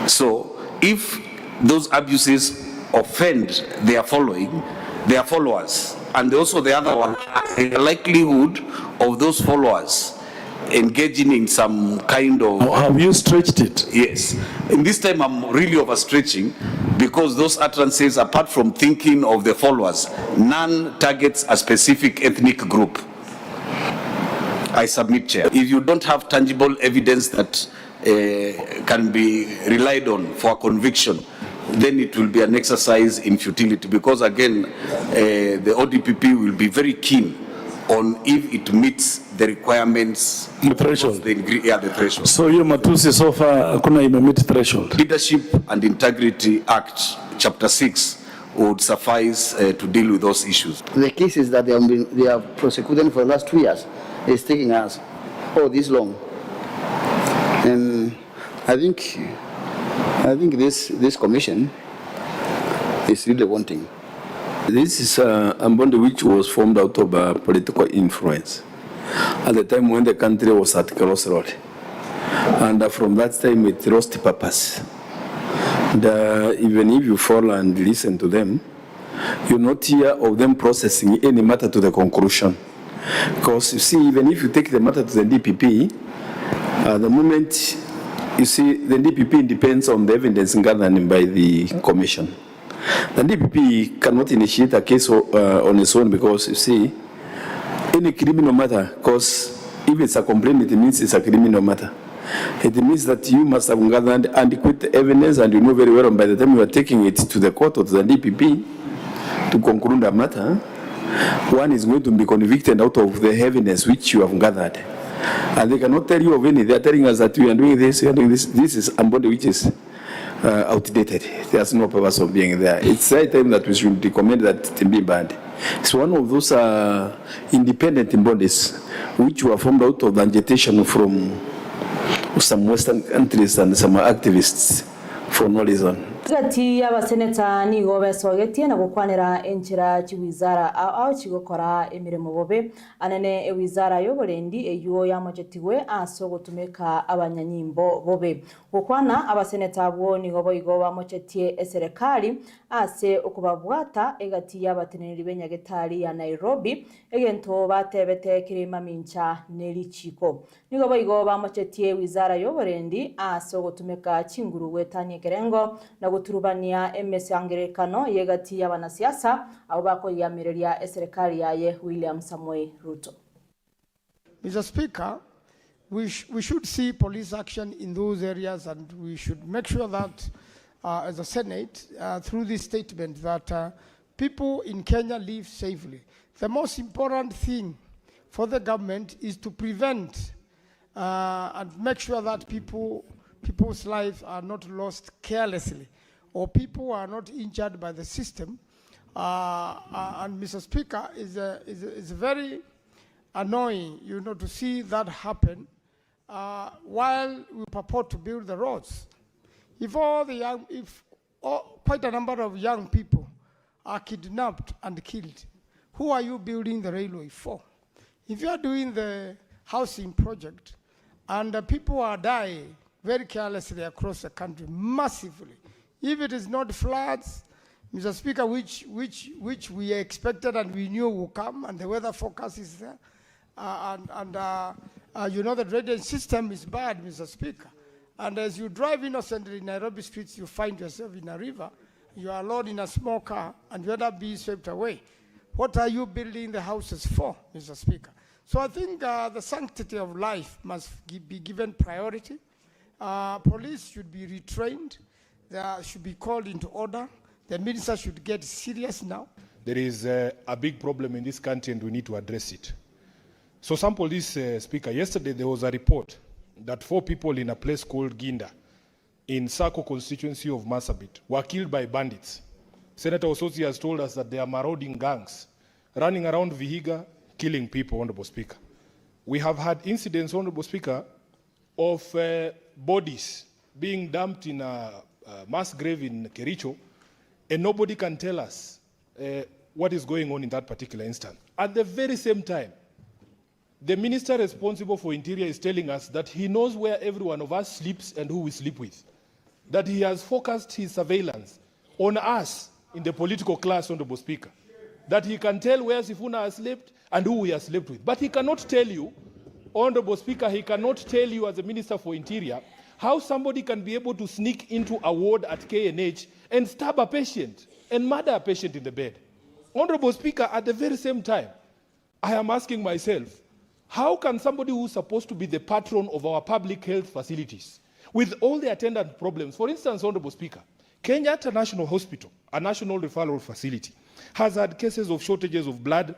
So, if those abuses offend their following, their followers, and also the other one, the likelihood of those followers engaging in some kind of... Have you stretched it? Yes. And this time I'm really overstretching, because those utterances, apart from thinking of the followers, none targets a specific ethnic group. I submit, Chair. If you don't have tangible evidence that can be relied on for a conviction, then it will be an exercise in futility, because again, the ODPP will be very keen on if it meets the requirements. The threshold. The threshold. So you matusi so far hakuna imemit threshold. Leadership and Integrity Act, Chapter 6, would suffice to deal with those issues. The cases that they have prosecuted for the last 2 years is taking us this long, and I think this commission is really wanting. This is a body which was formed out of political influence at the time when the country was at crossroad, and from that time it lost purpose. And even if you follow and listen to them, you not hear of them processing any matter to the conclusion. Because you see, even if you take the matter to the DPP, the moment you see the DPP depends on the evidence gathered by the commission. The DPP cannot initiate a case on its own, because you see, any criminal matter, because if it's a complaint, it means it's a criminal matter. It means that you must have gathered adequate evidence, and you know very well by the time you are taking it to the court or to the DPP to conclude the matter, one is going to be convicted out of the evidence which you have gathered. And they cannot tell you of any. They are telling us that we are doing this, we are doing this. This is a body which is outdated. There's no purpose of being there. It's high time that we should recommend that it be banned. It's one of those independent bodies which were formed out of the agitation from some Western countries and some activists for no reason. gati y'abaseneta nigo besogetie na gukwanira enchira chiwizara ao chigokora emirimo bobe anene ewizara y'oburendi eyuo yamochetigwe aso gutumika abanyanyimbo bobe gukwana abaseneta abo nigo boigo bamochetie eserikali ase okubabwata egati y'abateneri b'enyagetari ya Nairobi egento batebete kirima mincha nerichiko nigo boigo bamochetie wizara y'oburendi aso gutumika chinguru tanye kerengo na guturubania emesangerekano yegati y'abanasiasa abo bakoyamireria serikali yaye William Samoei Ruto. Mr. Speaker, we should see police action in those areas, and we should make sure that as a Senate, through this statement, that people in Kenya live safely. The most important thing for the government is to prevent and make sure that people's lives are not lost carelessly, or people are not injured by the system. And Mr. Speaker, is very annoying, to see that happen while we purport to build the roads. If quite a number of young people are kidnapped and killed, who are you building the railway for? If you are doing the housing project and people are dying very carelessly across the country, massively, if it is not floods, Mr. Speaker, which we expected and we knew would come, and the weather forecast is there, the drainage system is bad, Mr. Speaker. And as you drive innocently in Nairobi streets, you find yourself in a river, you are alone in a small car, and you end up being swept away. What are you building the houses for, Mr. Speaker? So I think the sanctity of life must be given priority. Police should be retrained. They should be called into order. The minister should get serious now. There is a big problem in this country and we need to address it. So some police, Speaker, yesterday there was a report that 4 people in a place called Ginda in Sako constituency of Marsabit were killed by bandits. Senator Ososi has told us that they are marauding gangs running around Vihiga, killing people, Honorable Speaker. We have had incidents, Honorable Speaker, of bodies being dumped in a mass grave in Kericho, and nobody can tell us what is going on in that particular instance. At the very same time, the minister responsible for Interior is telling us that he knows where every one of us sleeps and who we sleep with, that he has focused his surveillance on us in the political class, Honorable Speaker, that he can tell where Sifuna has slept and who we have slept with. But he cannot tell you, Honorable Speaker, he cannot tell you as a Minister for Interior how somebody can be able to sneak into a ward at KNH and stab a patient and murder a patient in the bed. Honorable Speaker, at the very same time, I am asking myself, how can somebody who's supposed to be the patron of our public health facilities, with all the attendant problems, for instance, Honorable Speaker, Kenyatta National Hospital, a national referral facility, has had cases of shortages of blood,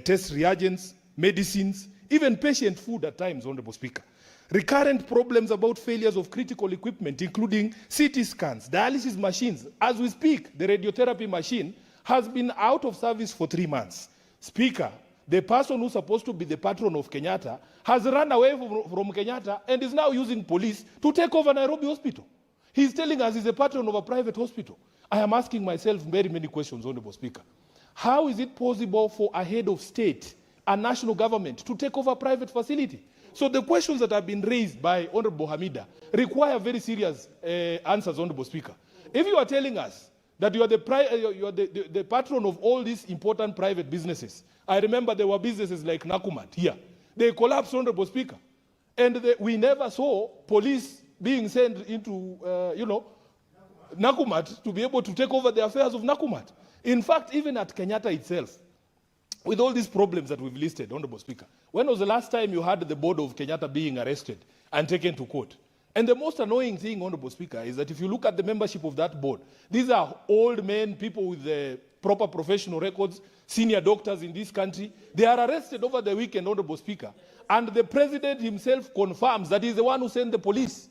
test reagents, medicines, even patient food at times, Honorable Speaker. Recurrent problems about failures of critical equipment, including CT scans, dialysis machines. As we speak, the radiotherapy machine has been out of service for 3 months. Speaker, the person who's supposed to be the patron of Kenyatta has run away from Kenyatta and is now using police to take over Nairobi Hospital. He's telling us he's a patron of a private hospital. I am asking myself very many questions, Honorable Speaker. How is it possible for a head of state, a national government, to take over a private facility? So the questions that have been raised by Honorable Hamida require very serious answers, Honorable Speaker. If you are telling us that you are the patron of all these important private businesses, I remember there were businesses like Nakumat here. They collapsed, Honorable Speaker. And we never saw police being sent into, Nakumat to be able to take over the affairs of Nakumat. In fact, even at Kenyatta itself, with all these problems that we've listed, Honorable Speaker, when was the last time you had the board of Kenyatta being arrested and taken to court? And the most annoying thing, Honorable Speaker, is that if you look at the membership of that board, these are old men, people with the proper professional records, senior doctors in this country. They are arrested over the weekend, Honorable Speaker. And the president himself confirms that he's the one who sent the police.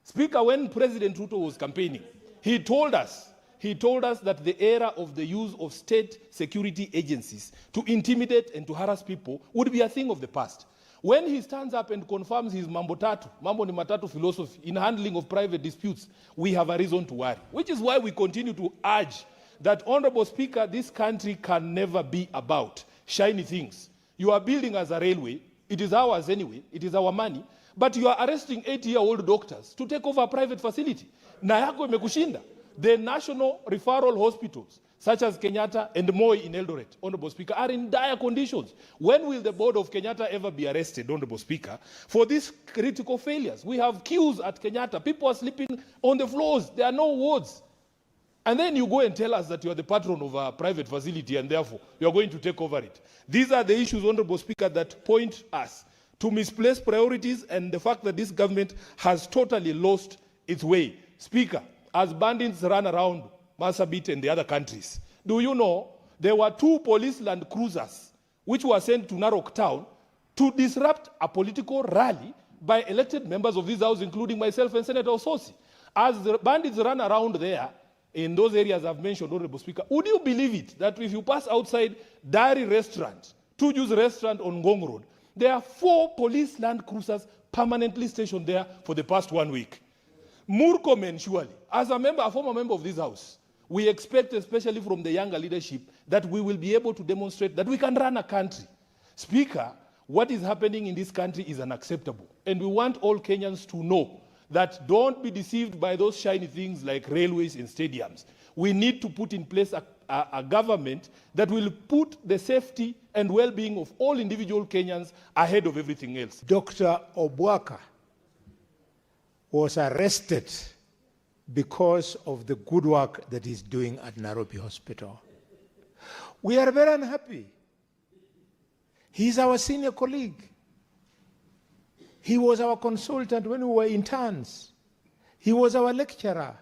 Speaker, when President Ruto was campaigning, he told us that the era of the use of state security agencies to intimidate and to harass people would be a thing of the past. When he stands up and confirms his mambo ni matatu philosophy in handling of private disputes, we have a reason to worry. Which is why we continue to urge that, Honorable Speaker, this country can never be about shiny things. You are building as a railway. It is ours anyway. It is our money. But you are arresting 80-year-old doctors to take over a private facility. Na yako imekushinda. The national referral hospitals, such as Kenyatta and Moi in Eldoret, Honorable Speaker, are in dire conditions. When will the board of Kenyatta ever be arrested, Honorable Speaker, for these critical failures? We have queues at Kenyatta. People are sleeping on the floors. There are no wards. And then you go and tell us that you are the patron of a private facility and therefore you are going to take over it. These are the issues, Honorable Speaker, that point us to misplaced priorities and the fact that this government has totally lost its way. Speaker, as bandits run around Marsabit and the other countries, do you know there were 2 police land cruisers which were sent to Narok town to disrupt a political rally by elected members of this house, including myself and Senator Ososi. As the bandits run around there, in those areas I've mentioned, Honorable Speaker, would you believe it that if you pass outside Dairy Restaurant, 2 Jews Restaurant on Ngong Road, there are 4 police land cruisers permanently stationed there for the past 1 week? Murkomen, surely, as a former member of this house, we expect, especially from the younger leadership, that we will be able to demonstrate that we can run a country. Speaker, what is happening in this country is unacceptable. And we want all Kenyans to know that don't be deceived by those shiny things like railways and stadiums. We need to put in place a government that will put the safety and well-being of all individual Kenyans ahead of everything else. Dr. Obwaka was arrested because of the good work that he's doing at Nairobi Hospital. We are very unhappy. He's our senior colleague. He was our consultant when we were interns. He was our lecturer.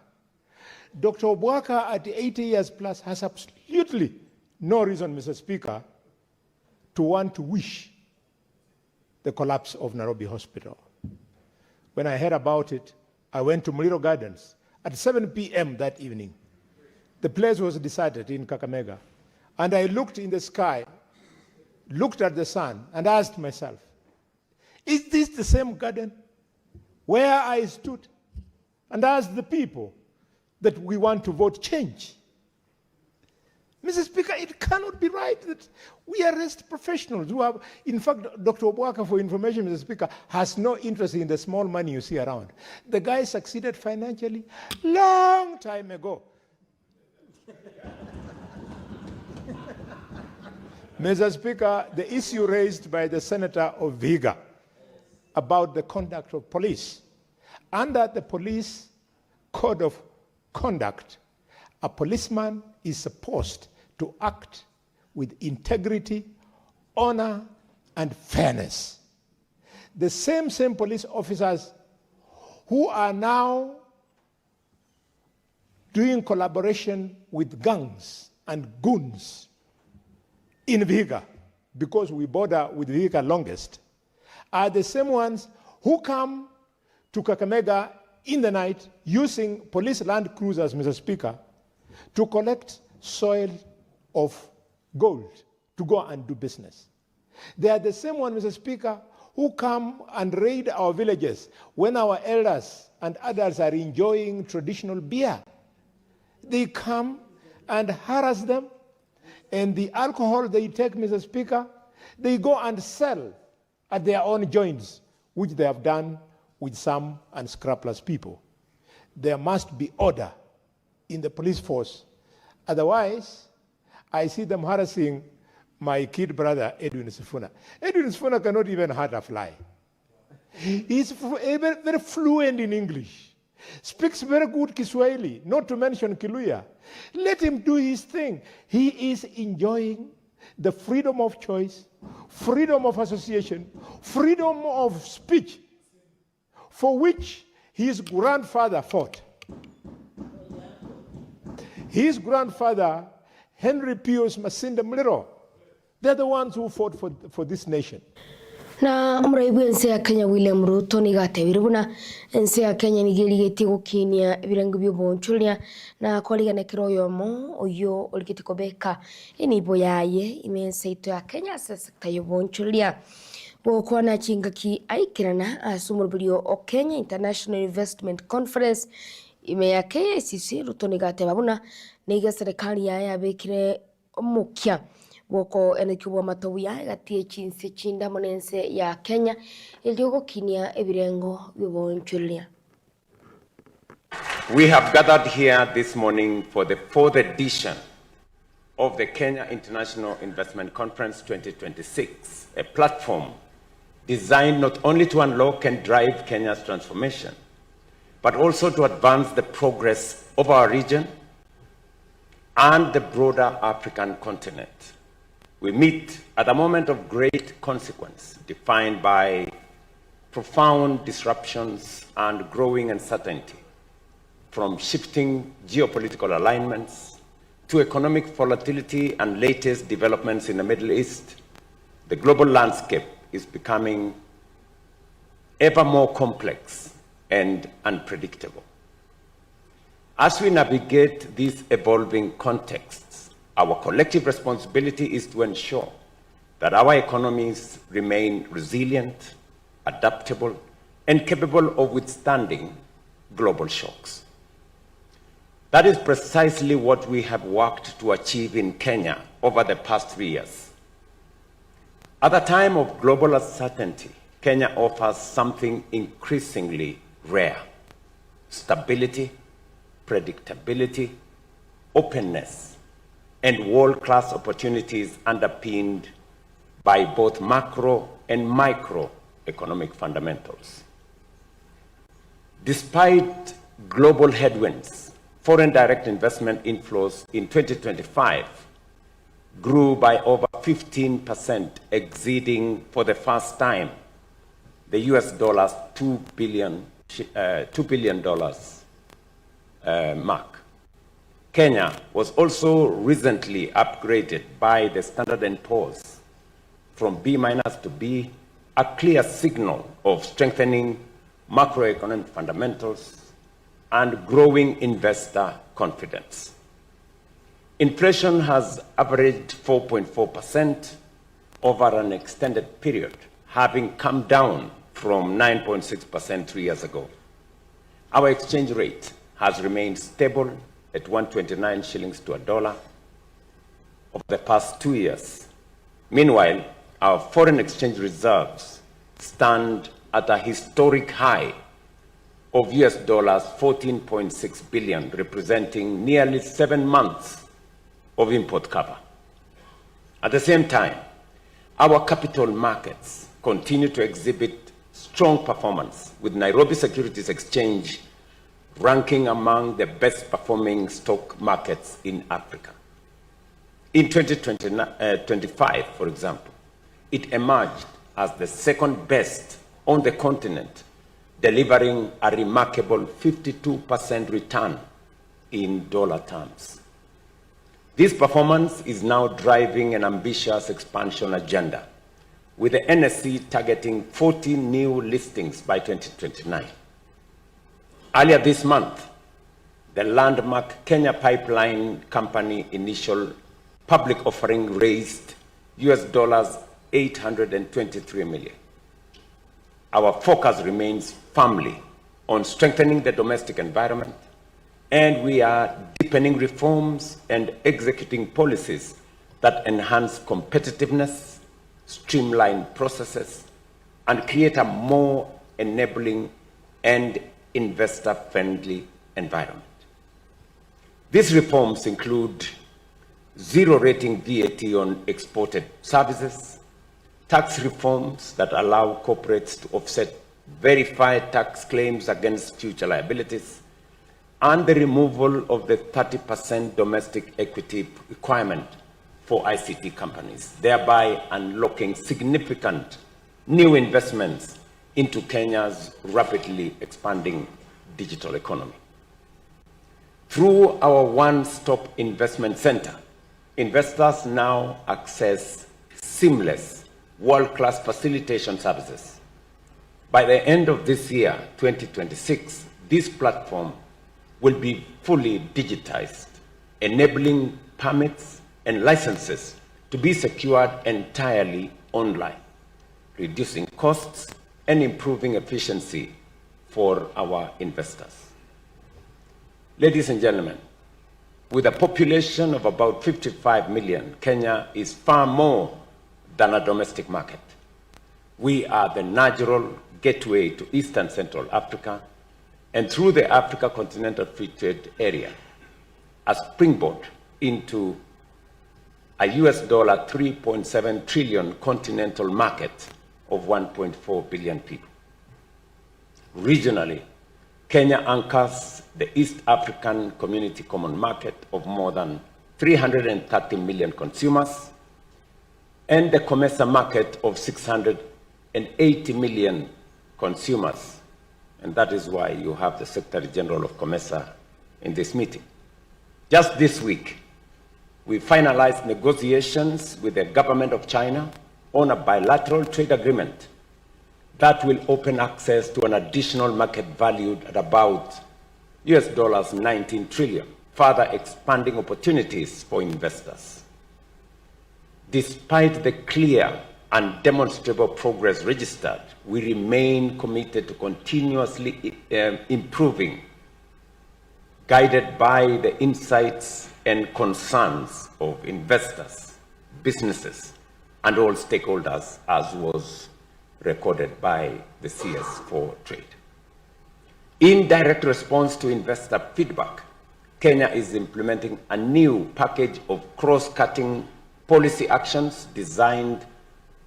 Dr. Obwaka at 80 years plus has absolutely no reason, Mr. Speaker, to want to wish the collapse of Nairobi Hospital. When I heard about it, I went to Muliro Gardens at 7 p.m. that evening. The place was deserted in Kakamega. And I looked in the sky, looked at the sun, and asked myself, is this the same garden where I stood and asked the people that we want to vote change? Mr. Speaker, it cannot be right that we arrest professionals who have, in fact, Dr. Obwaka, for information, Mr. Speaker, has no interest in the small money you see around. The guy succeeded financially long time ago. Mr. Speaker, the issue raised by the Senator of Vihiga about the conduct of police. Under the police code of conduct, a policeman is supposed to act with integrity, honor, and fairness. The same police officers who are now doing collaboration with gangs and goons in Vihiga, because we border with Vihiga longest, are the same ones who come to Kakamega in the night using police land cruisers, Mr. Speaker, to collect soil of gold to go and do business. They are the same ones, Mr. Speaker, who come and raid our villages when our elders and others are enjoying traditional beer. They come and harass them, and the alcohol they take, Mr. Speaker, they go and sell at their own joints, which they have done with some unscrupulous people. There must be order in the police force. Otherwise, I see them harassing my kid brother, Edwin Sifuna. Edwin Sifuna cannot even hurt a fly. He's very fluent in English, speaks very good Kiswahili, not to mention Kiluya. Let him do his thing. He is enjoying the freedom of choice, freedom of association, freedom of speech, for which his grandfather fought. His grandfather, Henry Pius Masinde Muliro, they're the ones who fought for this nation. Na mraibu ense ya Kenya William Ruto ni gatewiribuna ense ya Kenya nigirigeti gukinia birangu byo bonchulia na kwaliga kiroyo mo oyo olikitiko beka inibo yaye imense ito ya Kenya sekta yo bonchulia Kwana chingaki aikirana asumurbirio o Kenya International Investment Conference ime ya KICC rutoni gate babuna niga serikali ya bekire mukia woko enekibwa matowiya gatie chinse chinda monense ya Kenya iliogo kinia ebirengo bibonchulia. We have gathered here this morning for the 4th edition of the Kenya International Investment Conference 2026, a platform designed not only to unlock and drive Kenya's transformation, but also to advance the progress of our region and the broader African continent. We meet at a moment of great consequence, defined by profound disruptions and growing uncertainty, from shifting geopolitical alignments to economic volatility and latest developments in the Middle East. The global landscape is becoming ever more complex and unpredictable. As we navigate these evolving contexts, our collective responsibility is to ensure that our economies remain resilient, adaptable, and capable of withstanding global shocks. That is precisely what we have worked to achieve in Kenya over the past 3 years. At a time of global uncertainty, Kenya offers something increasingly rare: stability, predictability, openness, and world-class opportunities underpinned by both macro and micro economic fundamentals. Despite global headwinds, foreign direct investment inflows in 2025 grew by over 15%, exceeding for the first time the US dollars $2 billion mark. Kenya was also recently upgraded by the Standard & Poor's from B- to B, a clear signal of strengthening macroeconomic fundamentals and growing investor confidence. Inflation has averaged 4.4% over an extended period, having come down from 9.6% 3 years ago. Our exchange rate has remained stable at 129 shillings to a dollar over the past 2 years. Meanwhile, our foreign exchange reserves stand at a historic high of US dollars 14.6 billion, representing nearly 7 months of import cover. At the same time, our capital markets continue to exhibit strong performance, with Nairobi Securities Exchange ranking among the best performing stock markets in Africa. In 2025, for example, it emerged as the second best on the continent, delivering a remarkable 52% return in dollar terms. This performance is now driving an ambitious expansion agenda, with the NSE targeting 40 new listings by 2029. Earlier this month, the landmark Kenya Pipeline Company initial public offering raised US dollars 823 million. Our focus remains firmly on strengthening the domestic environment, and we are deepening reforms and executing policies that enhance competitiveness, streamline processes, and create a more enabling and investor-friendly environment. These reforms include zero-rating VAT on exported services, tax reforms that allow corporates to offset verified tax claims against future liabilities, and the removal of the 30% domestic equity requirement for ICT companies, thereby unlocking significant new investments into Kenya's rapidly expanding digital economy. Through our one-stop investment center, investors now access seamless, world-class facilitation services. By the end of this year, 2026, this platform will be fully digitized, enabling permits and licenses to be secured entirely online. reducing costs, and improving efficiency for our investors. Ladies and gentlemen, with a population of about 55 million, Kenya is far more than a domestic market. We are the natural gateway to East and Central Africa, and through the Africa Continental Free Trade Area, a springboard into a $3.7 trillion continental market of 1.4 billion people. Regionally, Kenya anchors the East African Community Common Market of more than 330 million consumers and the COMESA market of 680 million consumers. And that is why you have the Secretary General of COMESA in this meeting. Just this week, we finalized negotiations with the government of China on a bilateral trade agreement that will open access to an additional market valued at about $19 trillion, further expanding opportunities for investors. Despite the clear and demonstrable progress registered, we remain committed to continuously improving, guided by the insights and concerns of investors, businesses, and all stakeholders, as was recorded by the CS for Trade. In direct response to investor feedback, Kenya is implementing a new package of cross-cutting policy actions designed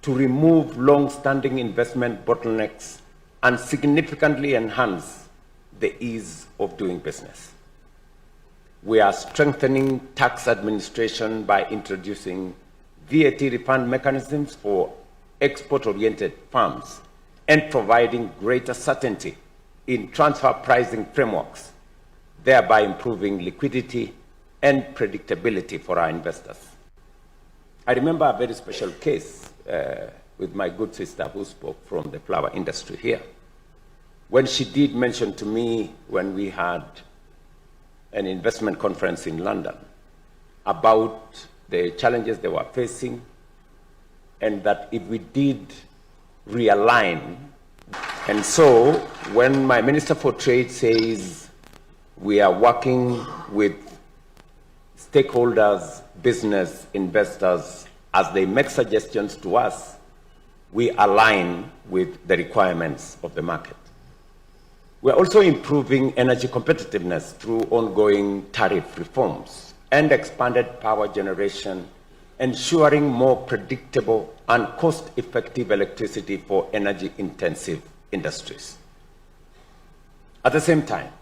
to remove long-standing investment bottlenecks and significantly enhance the ease of doing business. We are strengthening tax administration by introducing VAT refund mechanisms for export-oriented firms and providing greater certainty in transfer pricing frameworks, thereby improving liquidity and predictability for our investors. I remember a very special case with my good sister who spoke from the flower industry here, when she did mention to me when we had an investment conference in London about the challenges they were facing, and that if we did realign, and so when my Minister for Trade says we are working with stakeholders, business, investors, as they make suggestions to us, we align with the requirements of the market. We're also improving energy competitiveness through ongoing tariff reforms and expanded power generation, ensuring more predictable and cost-effective electricity for energy-intensive industries. At the same time,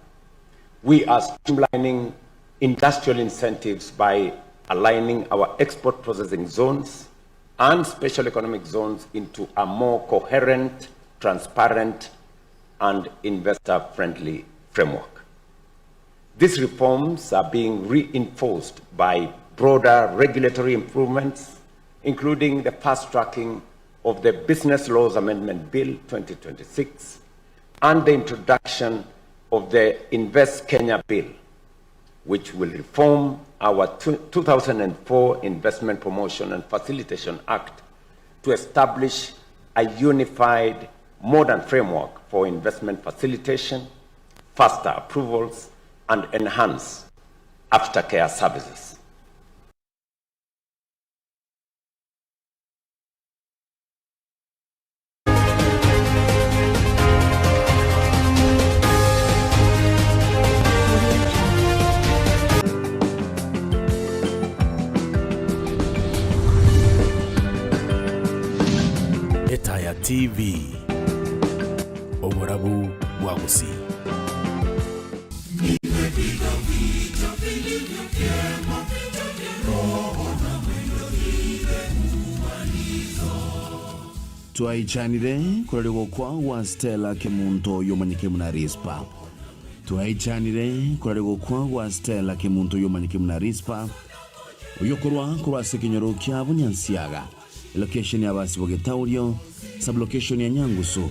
we are streamlining industrial incentives by aligning our export processing zones and special economic zones into a more coherent, transparent, and investor-friendly framework. These reforms are being reinforced by broader regulatory improvements, including the fast-tracking of the Business Laws Amendment Bill 2026 and the introduction of the Invest Kenya Bill, which will reform our 2004 Investment Promotion and Facilitation Act to establish a unified, modern framework for investment facilitation, faster approvals, and enhance aftercare services. Etaya TV Oborabu Wagusi. Twaichanire kurarego kwa wa Stella Kemunto yomanyike muna rispa. Twaichanire kurarego kwa wa Stella Kemunto yomanyike muna rispa. Uyokorwa kurwa sekinyoro kya bunyansiaga. Location ya basi bogetaurio, sublocation ya Nyangusu.